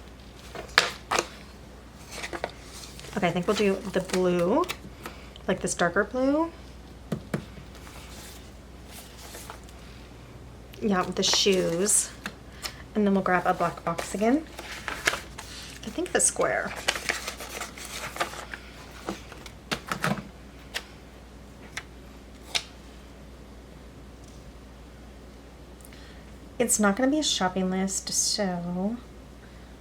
Okay, I think we'll do the blue, like this darker blue. Yeah, with the shoes. And then we'll grab a black box again. I think the square. It's not going to be a shopping list, so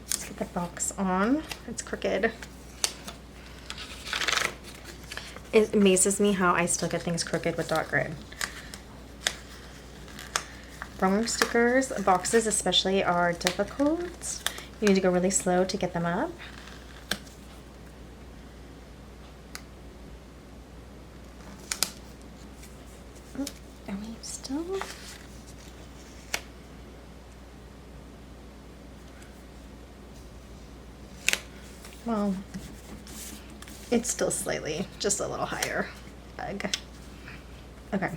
let's get the box on. It's crooked. It amazes me how I still get things crooked with dot grid. Rongrong stickers, boxes especially, are difficult. You need to go really slow to get them up. Are we still? Well, it's still slightly, just a little higher. Okay. I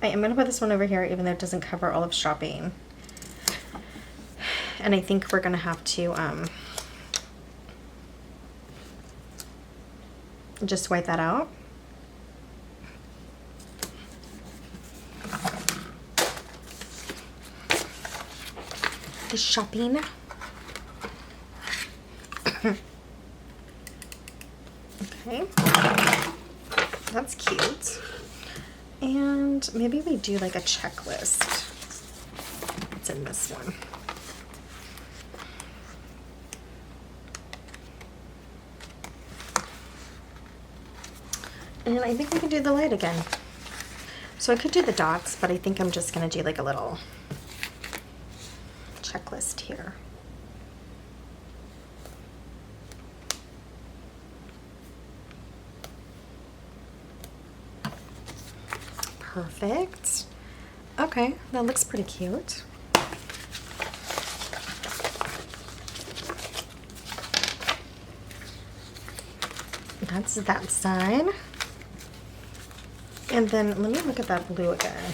am gonna put this one over here, even though it doesn't cover all of shopping. And I think we're gonna have to just wipe that out. The shopping. Okay, that's cute. And maybe we do like a checklist. It's in this one. And I think we can do the light again. So I could do the dots, but I think I'm just gonna do like a little checklist here. Perfect. Okay, that looks pretty cute. That's that side. And then let me look at that blue again.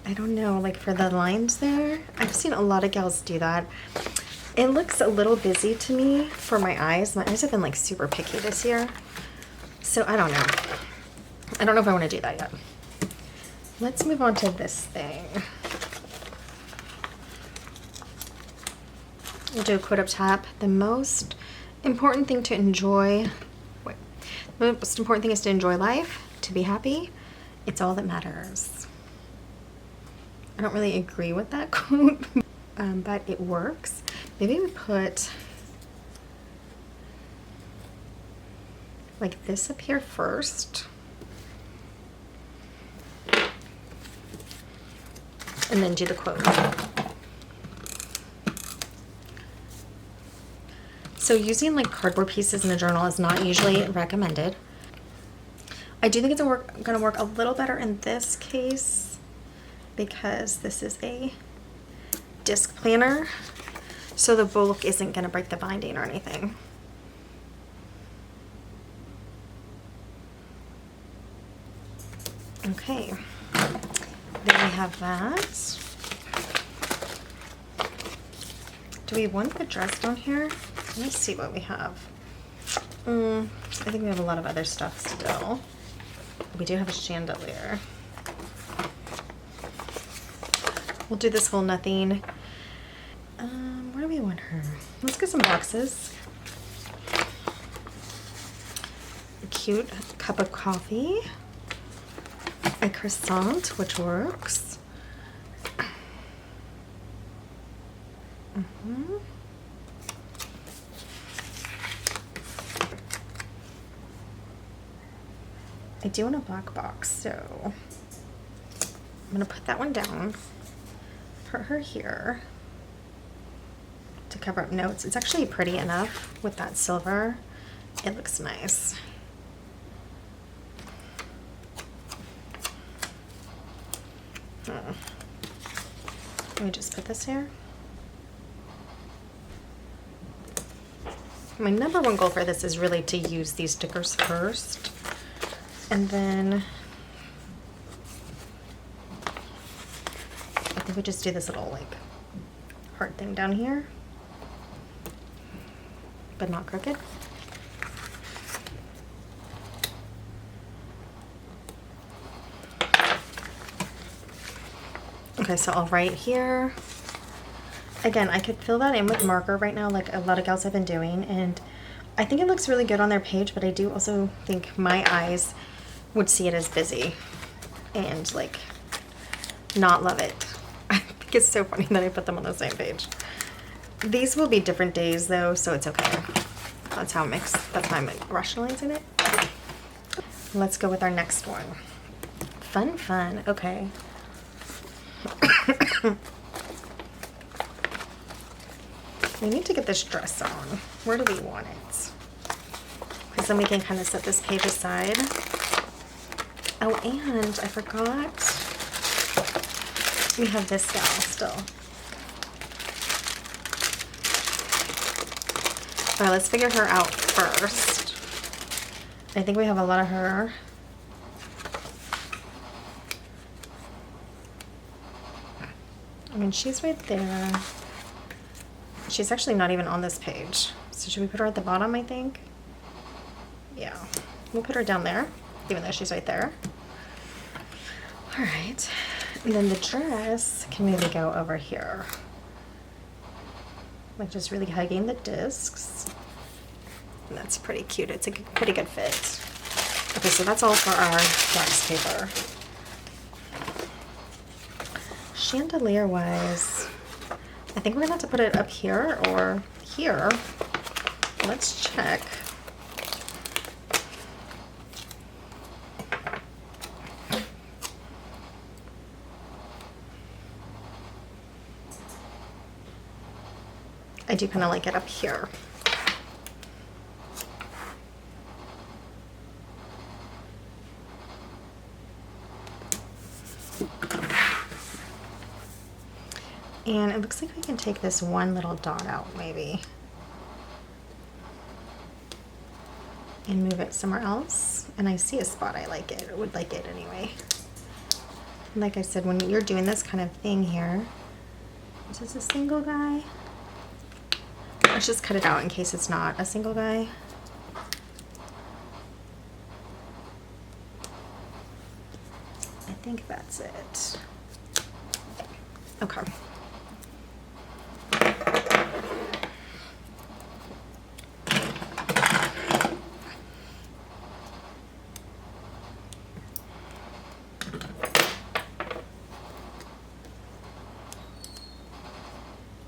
I don't know, like for the lines there, I've seen a lot of gals do that. It looks a little busy to me for my eyes. My eyes have been like super picky this year. So I don't know. I don't know if I want to do that yet. Let's move on to this thing. We'll do a quote up top. The most important thing to enjoy, the most important thing is to enjoy life, to be happy. It's all that matters. I don't really agree with that quote, but it works. Maybe we put like this up here first. And then do the quote. So using like cardboard pieces in a journal is not usually recommended. I do think it's gonna work a little better in this case because this is a disc planner, so the book isn't gonna break the binding or anything. Okay, then we have that. Do we want the dress down here? Let me see what we have. I think we have a lot of other stuff still. We do have a chandelier. We'll do this whole nothing. Where do we want her? Let's get some boxes. A cute cup of coffee. A croissant, which works. I do want a black box, so I'm gonna put that one down. Put her here to cover up notes. It's actually pretty enough with that silver. It looks nice. Let me just put this here. My number one goal for this is really to use these stickers first, and then I think we just do this little like heart thing down here, but not crooked. Okay, so I'll write here. Again, I could fill that in with marker right now, like a lot of gals have been doing, and I think it looks really good on their page, but I do also think my eyes would see it as busy and like not love it. I think it's so funny that I put them on the same page. These will be different days though, so it's okay. That's how I'm rationalizing it. Let's go with our next one. Fun, okay. We need to get this dress on. Where do we want it? Because then we can kind of set this page aside. Oh, and I forgot. We have this gal still. All right, let's figure her out first. I think we have a lot of her. I mean, she's right there. She's actually not even on this page. So should we put her at the bottom, I think? Yeah. We'll put her down there, even though she's right there. All right. And then the dress can maybe go over here. Like just really hugging the discs. And that's pretty cute. It's a pretty good fit. Okay, so that's all for our wax paper. Chandelier wise, I think we're gonna have to put it up here or here. Let's check. I do kind of like it up here. And it looks like we can take this one little dot out maybe and move it somewhere else. And I see a spot I like it, or would like it anyway. Like I said, when you're doing this kind of thing here, is this a single guy? Let's just cut it out in case it's not a single guy. I think that's it. Okay.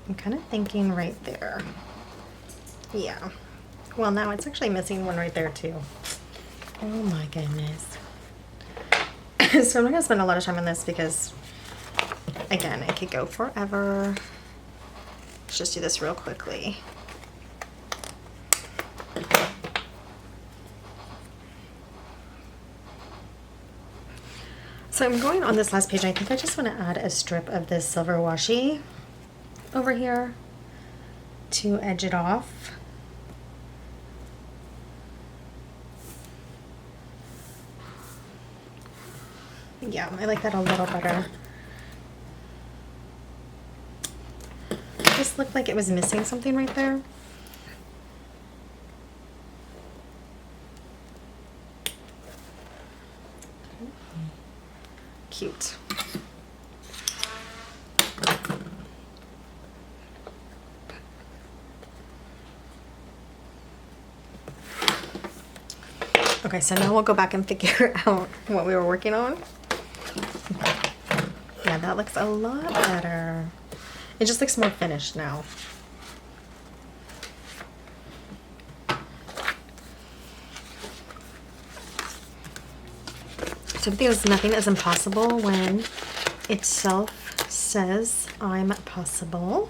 I'm kind of thinking right there. Yeah. Well, now it's actually missing one right there too. Oh my goodness. So I'm not gonna spend a lot of time on this because, again, it could go forever. Let's just do this real quickly. So I'm going on this last page. I think I just want to add a strip of this silver washi over here to edge it off. Yeah, I like that a little better. It just looked like it was missing something right there. Cute. Okay, so now we'll go back and figure out what we were working on. Yeah, that looks a lot better. It just looks more finished now. So because nothing is impossible when itself says I'm possible.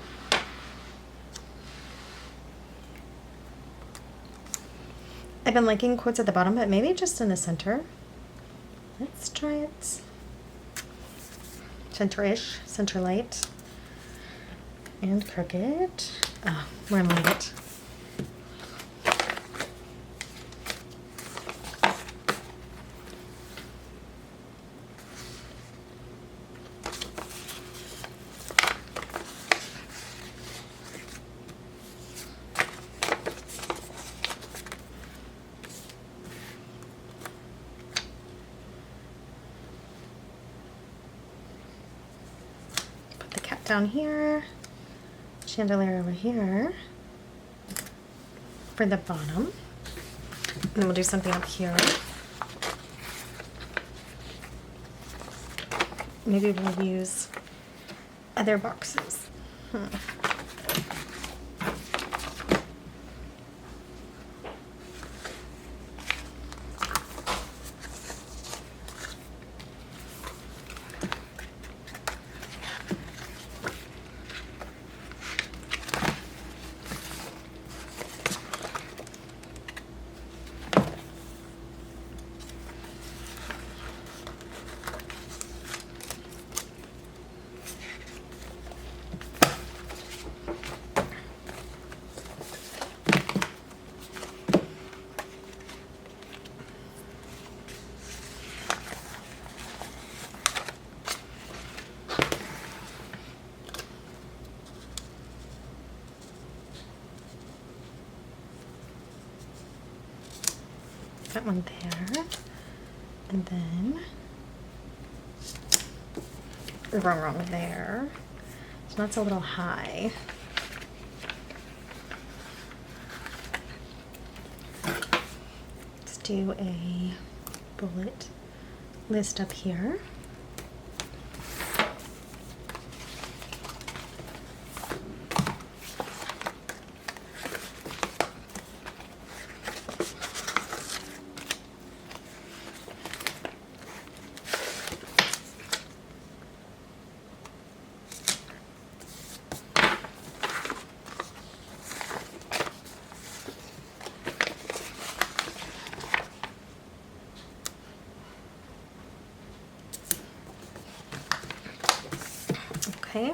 I've been liking quotes at the bottom, but maybe just in the center. Let's try it. Center-ish, center light. And crooked. Oh, we're gonna leave it. Down here, chandelier over here for the bottom, and then we'll do something up here. Maybe we'll use other boxes. That one there, and then Rongrong there. So that's a little high. Let's do a bullet list up here. Okay,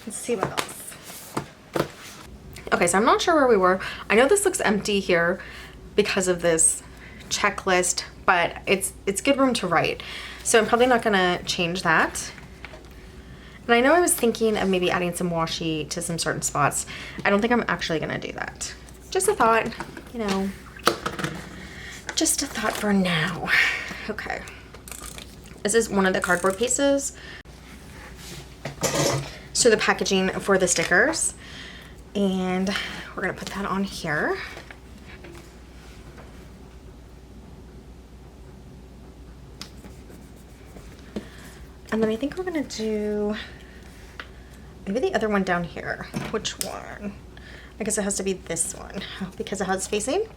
let's see what else. Okay, so I'm not sure where we were. I know this looks empty here because of this checklist, but it's good room to write. So I'm probably not gonna change that. And I know I was thinking of maybe adding some washi to some certain spots. I don't think I'm actually gonna do that. Just a thought, you know, just a thought for now. Okay, this is one of the cardboard pieces. So the packaging for the stickers, and we're gonna put that on here. And then I think we're gonna do maybe the other one down here. Which one? I guess it has to be this one because it has facing.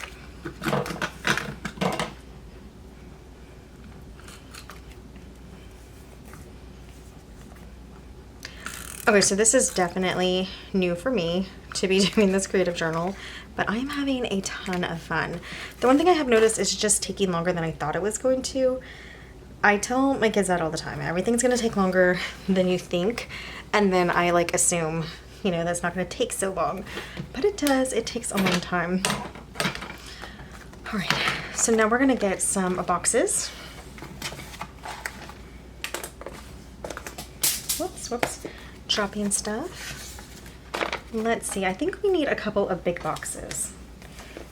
Okay, so this is definitely new for me to be doing this creative journal, but I'm having a ton of fun. The one thing I have noticed is just taking longer than I thought it was going to, I tell my kids that all the time. Everything's gonna take longer than you think. And then I like assume, you know, that's not gonna take so long. But it does, it takes a long time. All right, so now we're gonna get some boxes. Whoops, dropping stuff. Let's see, I think we need a couple of big boxes.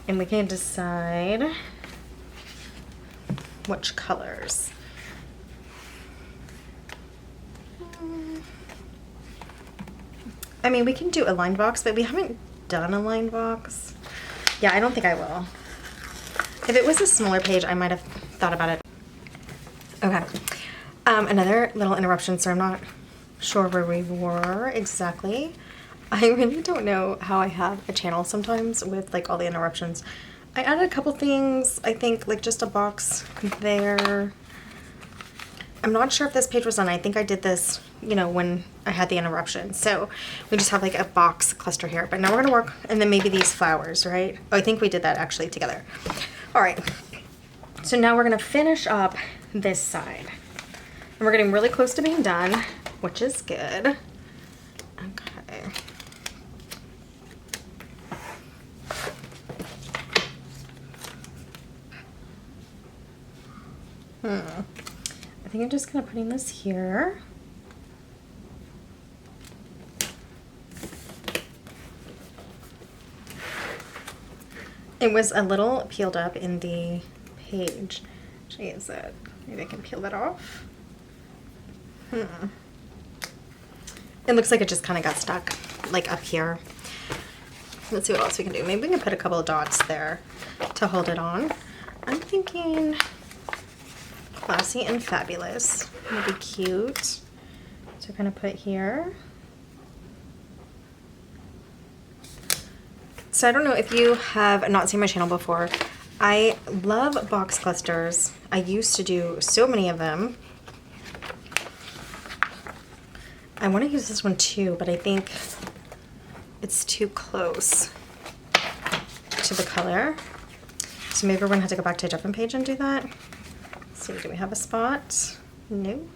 And we can decide which colors. I mean, we can do a lined box, but we haven't done a lined box. Yeah, I don't think I will. If it was a smaller page, I might have thought about it. Okay. Another little interruption, so I'm not sure where we were exactly. I really don't know how I have a channel sometimes with like all the interruptions. I added a couple things, I think like just a box there. I'm not sure if this page was done. I think I did this, you know, when I had the interruption. So we just have like a box cluster here, but now we're gonna work, and then maybe these flowers, right? Oh, I think we did that actually together. All right, so now we're gonna finish up this side. And we're getting really close to being done, which is good. Okay. I think I'm just kind of putting this here. It was a little peeled up in the page. Actually, is that, maybe I can peel that off. It looks like it just kind of got stuck, like up here. Let's see what else we can do. Maybe we can put a couple of dots there to hold it on. I'm thinking classy and fabulous would be cute. So kind of put here. So I don't know if you have not seen my channel before. I love box clusters. I used to do so many of them. I want to use this one too, but I think it's too close to the color. So maybe we're gonna have to go back to a different page and do that. Let's see, do we have a spot? No.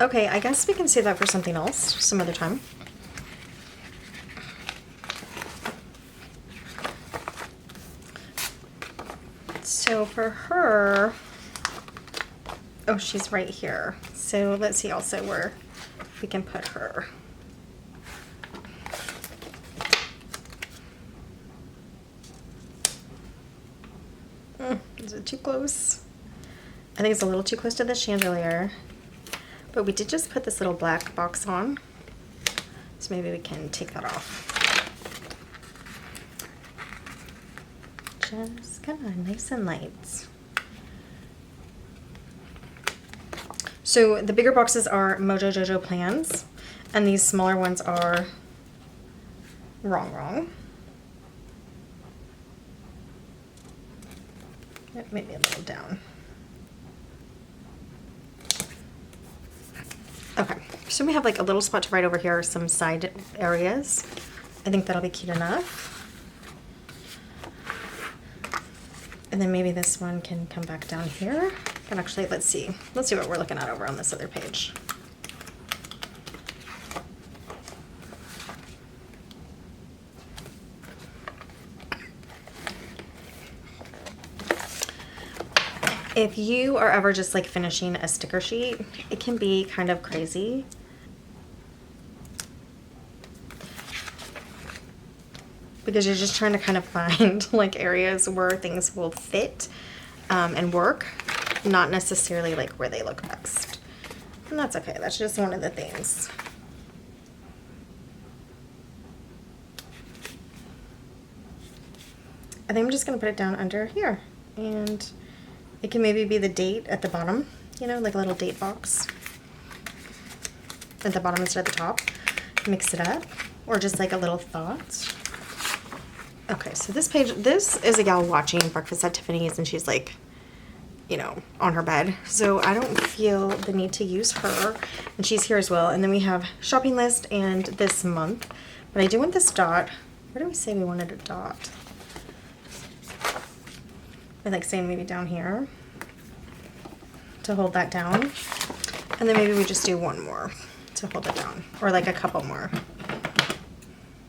Okay, I guess we can save that for something else, some other time. So for her, oh, she's right here. So let's see also where we can put her. Is it too close? I think it's a little too close to the chandelier. But we did just put this little black box on. So maybe we can take that off. Just kind of nice and light. So the bigger boxes are Mojo Jojo Plans, and these smaller ones are Rongrong. Maybe a little down. Okay, so we have like a little spot to write over here, some side areas. I think that'll be cute enough. And then maybe this one can come back down here. But actually, let's see what we're looking at over on this other page. If you are ever just like finishing a sticker sheet, it can be kind of crazy. Because you're just trying to kind of find like areas where things will fit and work, not necessarily like where they look best. And that's okay, that's just one of the things. I think I'm just gonna put it down under here, and it can maybe be the date at the bottom, you know, like a little date box at the bottom instead of the top. Mix it up, or just like a little thought. Okay, so this page, this is a gal watching Breakfast at Tiffany's, and she's like you know, on her bed. So I don't feel the need to use her, and she's here as well. And then we have shopping list and this month, but I do want this dot. Where do we say we wanted a dot? I like saying maybe down here to hold that down. And then maybe we just do one more to hold it down, or like a couple more.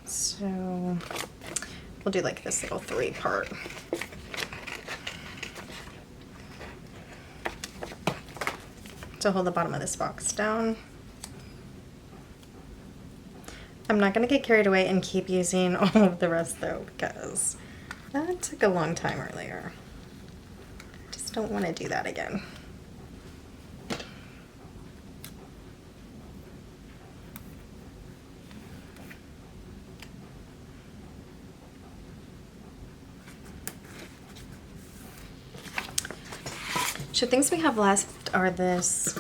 So we'll do like this little 3-part. To hold the bottom of this box down. I'm not going to get carried away and keep using all of the rest though, because that took a long time earlier. Just don't want to do that again. So things we have left are this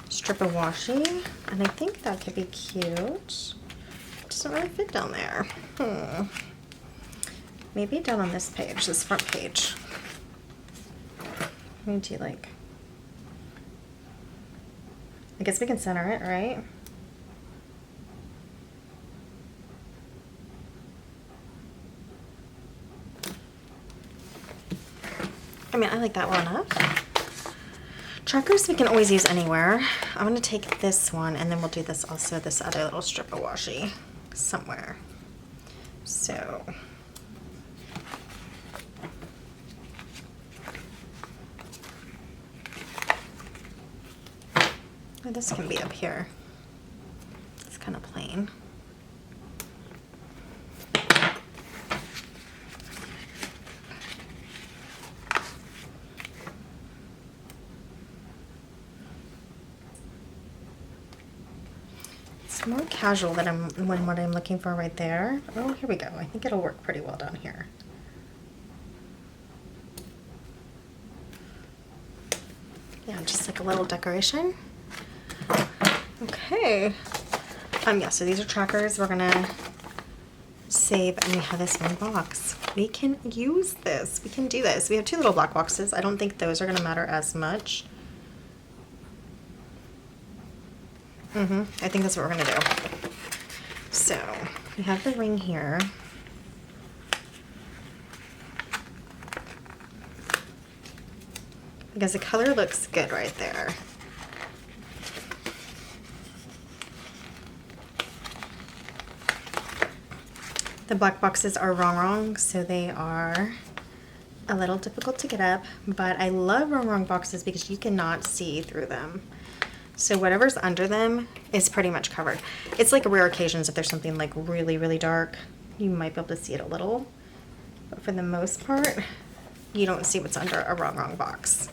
strip of washi, and I think that could be cute. Doesn't really fit down there. Maybe down on this page, this front page. Let me do like, I guess we can center it, right? I mean, I like that well enough. Trackers we can always use anywhere. I'm going to take this one, and then we'll do this also, this other little strip of washi somewhere. So oh, this can be up here. It's kind of plain. More casual than what I'm looking for right there. Oh, here we go. I think it'll work pretty well down here. Yeah, just like a little decoration. Okay. Yeah, so these are trackers we're gonna save, and we have this one box. We can use this. We can do this. We have 2 little black boxes. I don't think those are gonna matter as much. I think that's what we're gonna do. So we have the ring here. Because the color looks good right there. The black boxes are Rongrong, so they are a little difficult to get up, but I love Rongrong boxes because you cannot see through them. So whatever's under them is pretty much covered. It's like rare occasions if there's something like really, really dark, you might be able to see it a little. But for the most part, you don't see what's under a Rongrong box.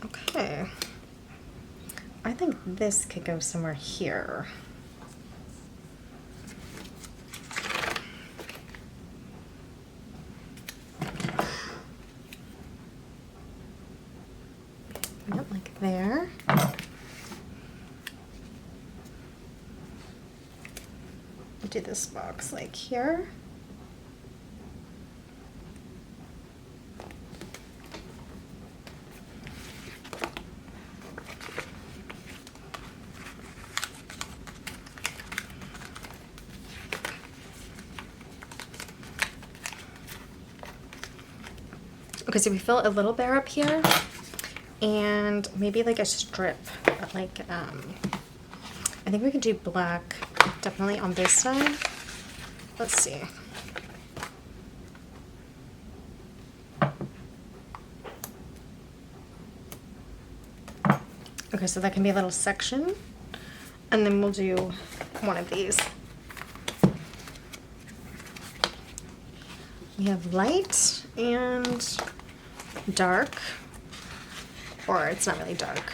Okay. I think this could go somewhere here. Yep, like there. Do this box like here. Okay, so we fill a little bare up here, and maybe like a strip, like I think we could do black definitely on this side. Let's see. Okay, so that can be a little section, and then we'll do one of these. We have light and dark, or it's not really dark.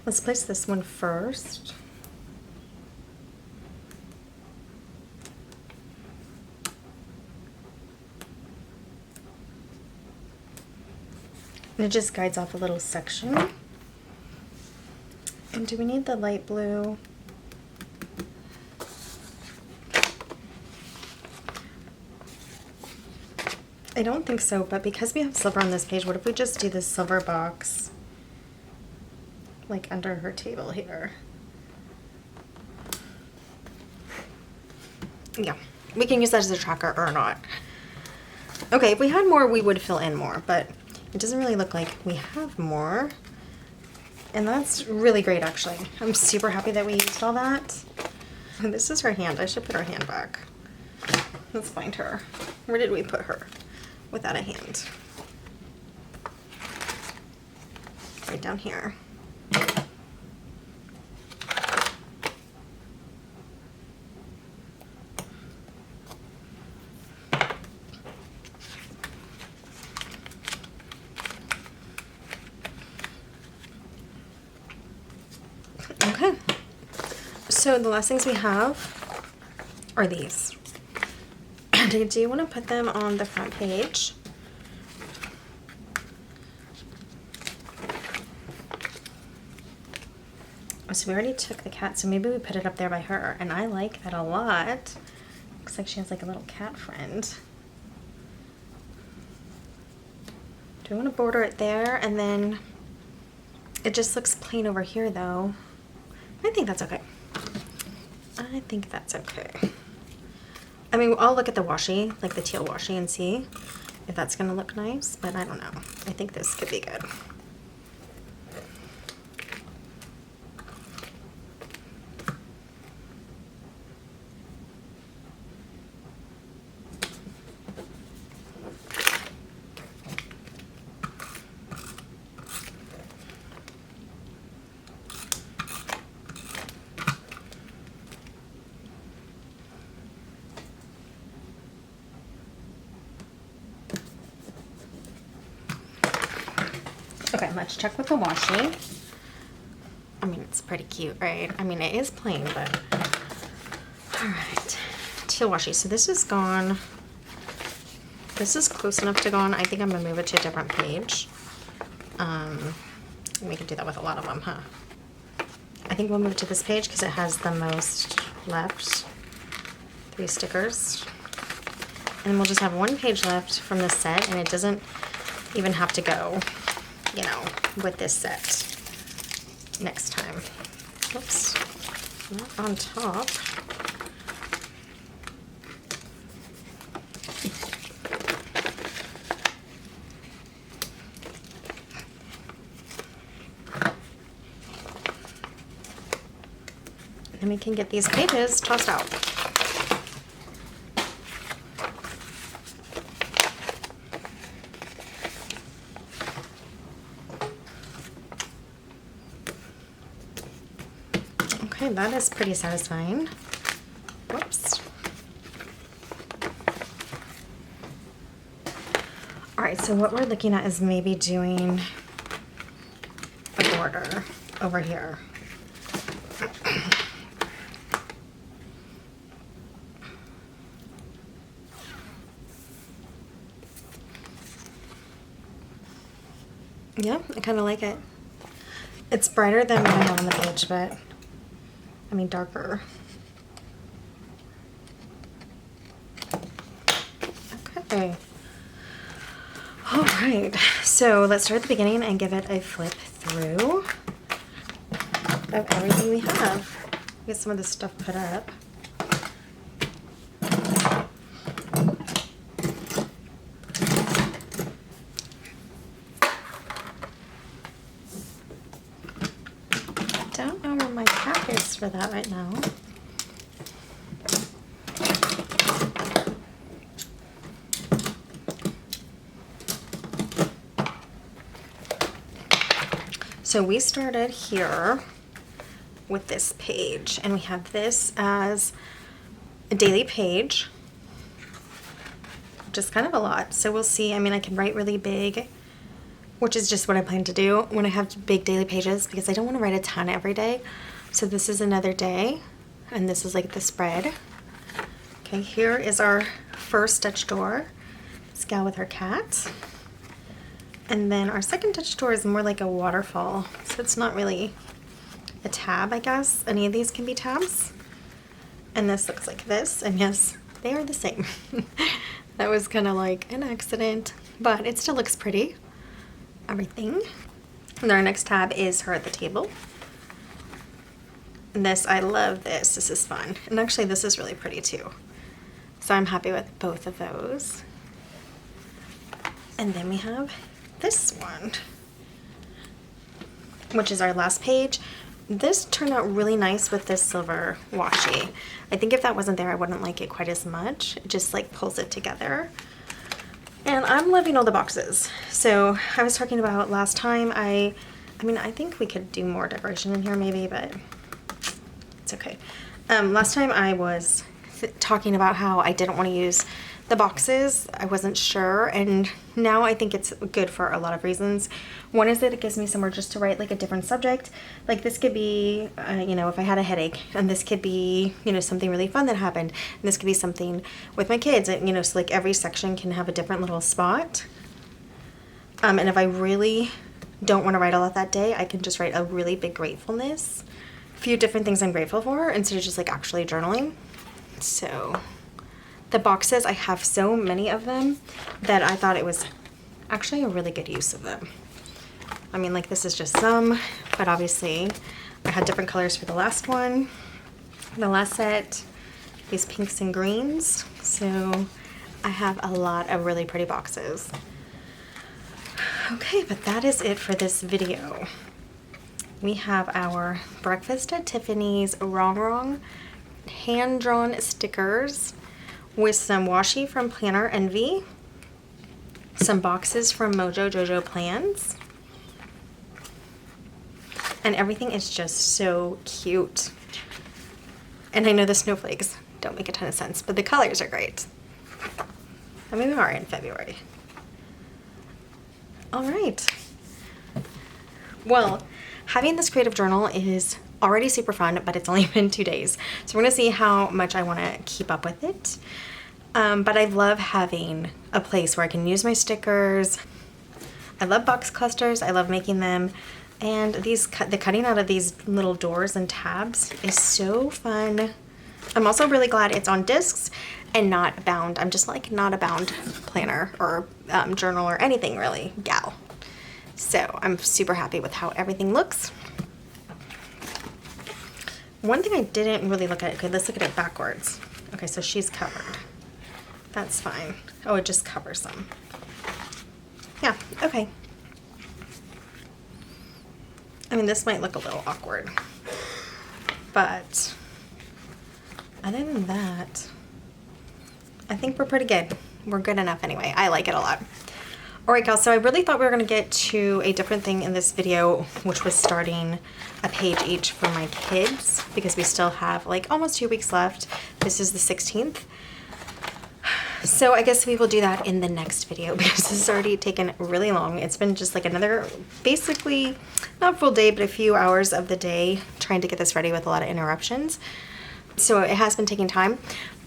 Let's place this one first. And it just guides off a little section. And do we need the light blue? I don't think so, but because we have silver on this page, what if we just do this silver box like under her table here? Yeah, we can use that as a tracker or not. Okay, if we had more, we would fill in more, but it doesn't really look like we have more. And that's really great, actually. I'm super happy that we used all that. And this is her hand. I should put her hand back. Let's find her. Where did we put her without a hand? Right down here. Okay, so the last things we have are these. And I do want to put them on the front page. So we already took the cat, so maybe we put it up there by her, and I like that a lot. Looks like she has like a little cat friend. Do I want to border it there, and then it just looks plain over here though. I think that's okay. I think that's okay. I mean, I'll look at the washi, like the teal washi, and see if that's gonna look nice, but I don't know. I think this could be good. Okay, let's check with the washi. I mean, it's pretty cute, right? I mean, it is plain, but all right. Teal washi. So this is gone. This is close enough to gone. I think I'm gonna move it to a different page. We can do that with a lot of them, huh? I think we'll move it to this page because it has the most left. 3 stickers. And we'll just have 1 page left from this set, and it doesn't even have to go, you know, with this set next time. Whoops, not on top. And we can get these pages tossed out. Okay, that is pretty satisfying. Whoops. All right, so what we're looking at is maybe doing a border over here. Yeah, I kind of like it. It's brighter than what I have on the page, but I mean darker. Okay. All right, so let's start at the beginning and give it a flip through of everything we have. Get some of this stuff put up. Don't know where my cap is for that right now. So we started here with this page, and we have this as a daily page, which is kind of a lot. So we'll see. I mean, I can write really big, which is just what I plan to do when I have big daily pages, because I don't want to write a ton every day. So this is another day, and this is like the spread. Okay, here is our first stitch door. This gal with her cat. And then our second touch door is more like a waterfall. So it's not really a tab, I guess. Any of these can be tabs. And this looks like this. And yes, they are the same. That was kind of like an accident, but it still looks pretty. Everything. And our next tab is her at the table. And this, I love this. This is fun. And actually this is really pretty too. So I'm happy with both of those. And then we have this one, which is our last page. This turned out really nice with this silver washi. I think if that wasn't there, I wouldn't like it quite as much. It just like pulls it together. And I'm loving all the boxes. So I was talking about last time, I mean, I think we could do more decoration in here maybe, but it's okay. Last time I was talking about how I didn't want to use the boxes. I wasn't sure, and now I think it's good for a lot of reasons. One is that it gives me somewhere just to write like a different subject. Like this could be, you know, if I had a headache, and this could be, you know, something really fun that happened, and this could be something with my kids, and, you know, so like every section can have a different little spot. And if I really don't want to write a lot that day, I can just write a really big gratefulness, a few different things I'm grateful for, instead of just like actually journaling. So the boxes, I have so many of them that I thought it was actually a really good use of them. I mean, like this is just some, but obviously I had different colors for the last one. The last set, these pinks and greens. So I have a lot of really pretty boxes. Okay, but that is it for this video. We have our Breakfast at Tiffany's Rongrong hand-drawn stickers with some washi from Planner Envy, some boxes from Mojo Jojo Plans, and everything is just so cute. And I know the snowflakes don't make a ton of sense, but the colors are great. I mean, we are in February. All right. Well, having this creative journal is already super fun, but it's only been 2 days. So we're gonna see how much I wanna keep up with it. But I love having a place where I can use my stickers. I love box clusters, I love making them. And the cutting out of these little doors and tabs is so fun. I'm also really glad it's on discs and not bound. I'm just like not a bound planner or journal or anything really, gal. So I'm super happy with how everything looks. One thing I didn't really look at, okay, let's look at it backwards. Okay, so she's covered. That's fine. Oh, it just covers them. Yeah, okay. I mean, this might look a little awkward, but other than that, I think we're pretty good. We're good enough anyway. I like it a lot. All right, guys, so I really thought we were gonna get to a different thing in this video, which was starting a page each for my kids, because we still have like almost 2 weeks left. This is the 16th. So I guess we will do that in the next video, because this has already taken really long. It's been just like another, basically, not full day, but a few hours of the day trying to get this ready with a lot of interruptions. So it has been taking time,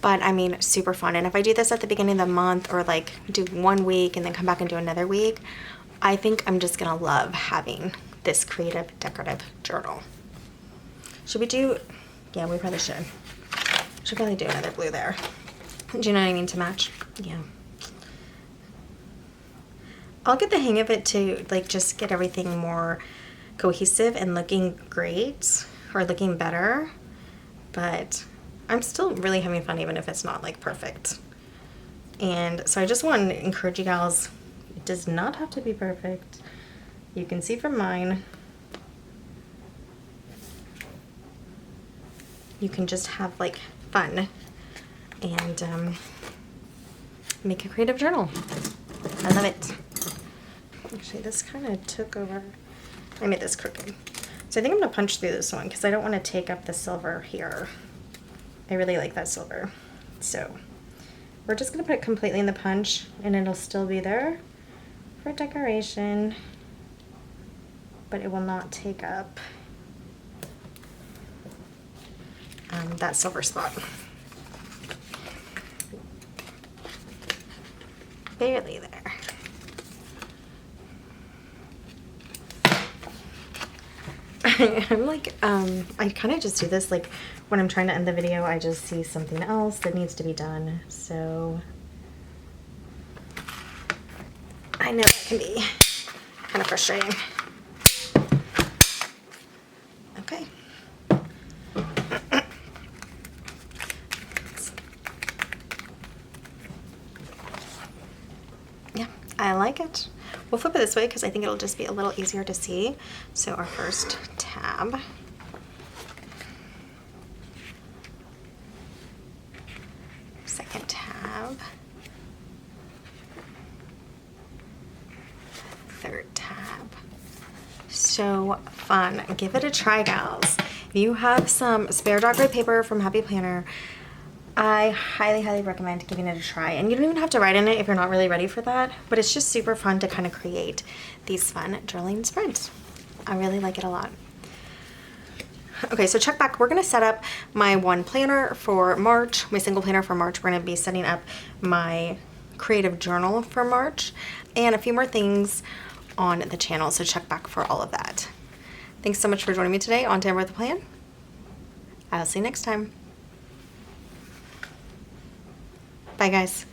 but I mean, super fun. And if I do this at the beginning of the month, or like do 1 week and then come back and do another week, I think I'm just gonna love having this creative decorative journal. Should we do, yeah, we probably should. Should probably do another blue there. Do you know what I mean, to match? Yeah. I'll get the hang of it to like just get everything more cohesive and looking great, or looking better. But I'm still really having fun even if it's not like perfect. And so I just want to encourage you gals, it does not have to be perfect. You can see from mine. You can just have like fun and make a creative journal. I love it. Actually, this kind of took over. I made this crooked. So I think I'm gonna punch through this one because I don't want to take up the silver here. I really like that silver. So we're just gonna put it completely in the punch, and it'll still be there for decoration, but it will not take up that silver spot. Barely there. I'm like, I kind of just do this like when I'm trying to end the video, I just see something else that needs to be done. So know that can be kind of frustrating. Okay. Yeah, I like it. We'll flip it this way because I think it'll just be a little easier to see. So our first tab. Second tab. Third tab. So fun. Give it a try, gals. If you have some spare dog gray paper from Happy Planner, I highly, highly recommend giving it a try. And you don't even have to write in it if you're not really ready for that, but it's just super fun to kind of create these fun journaling spreads. I really like it a lot. Okay, so check back. We're gonna set up my one planner for March, my single planner for March. We're gonna be setting up my creative journal for March and a few more things on the channel, so check back for all of that. Thanks so much for joining me today on Tamara with a Plan. I'll see you next time. Bye, guys.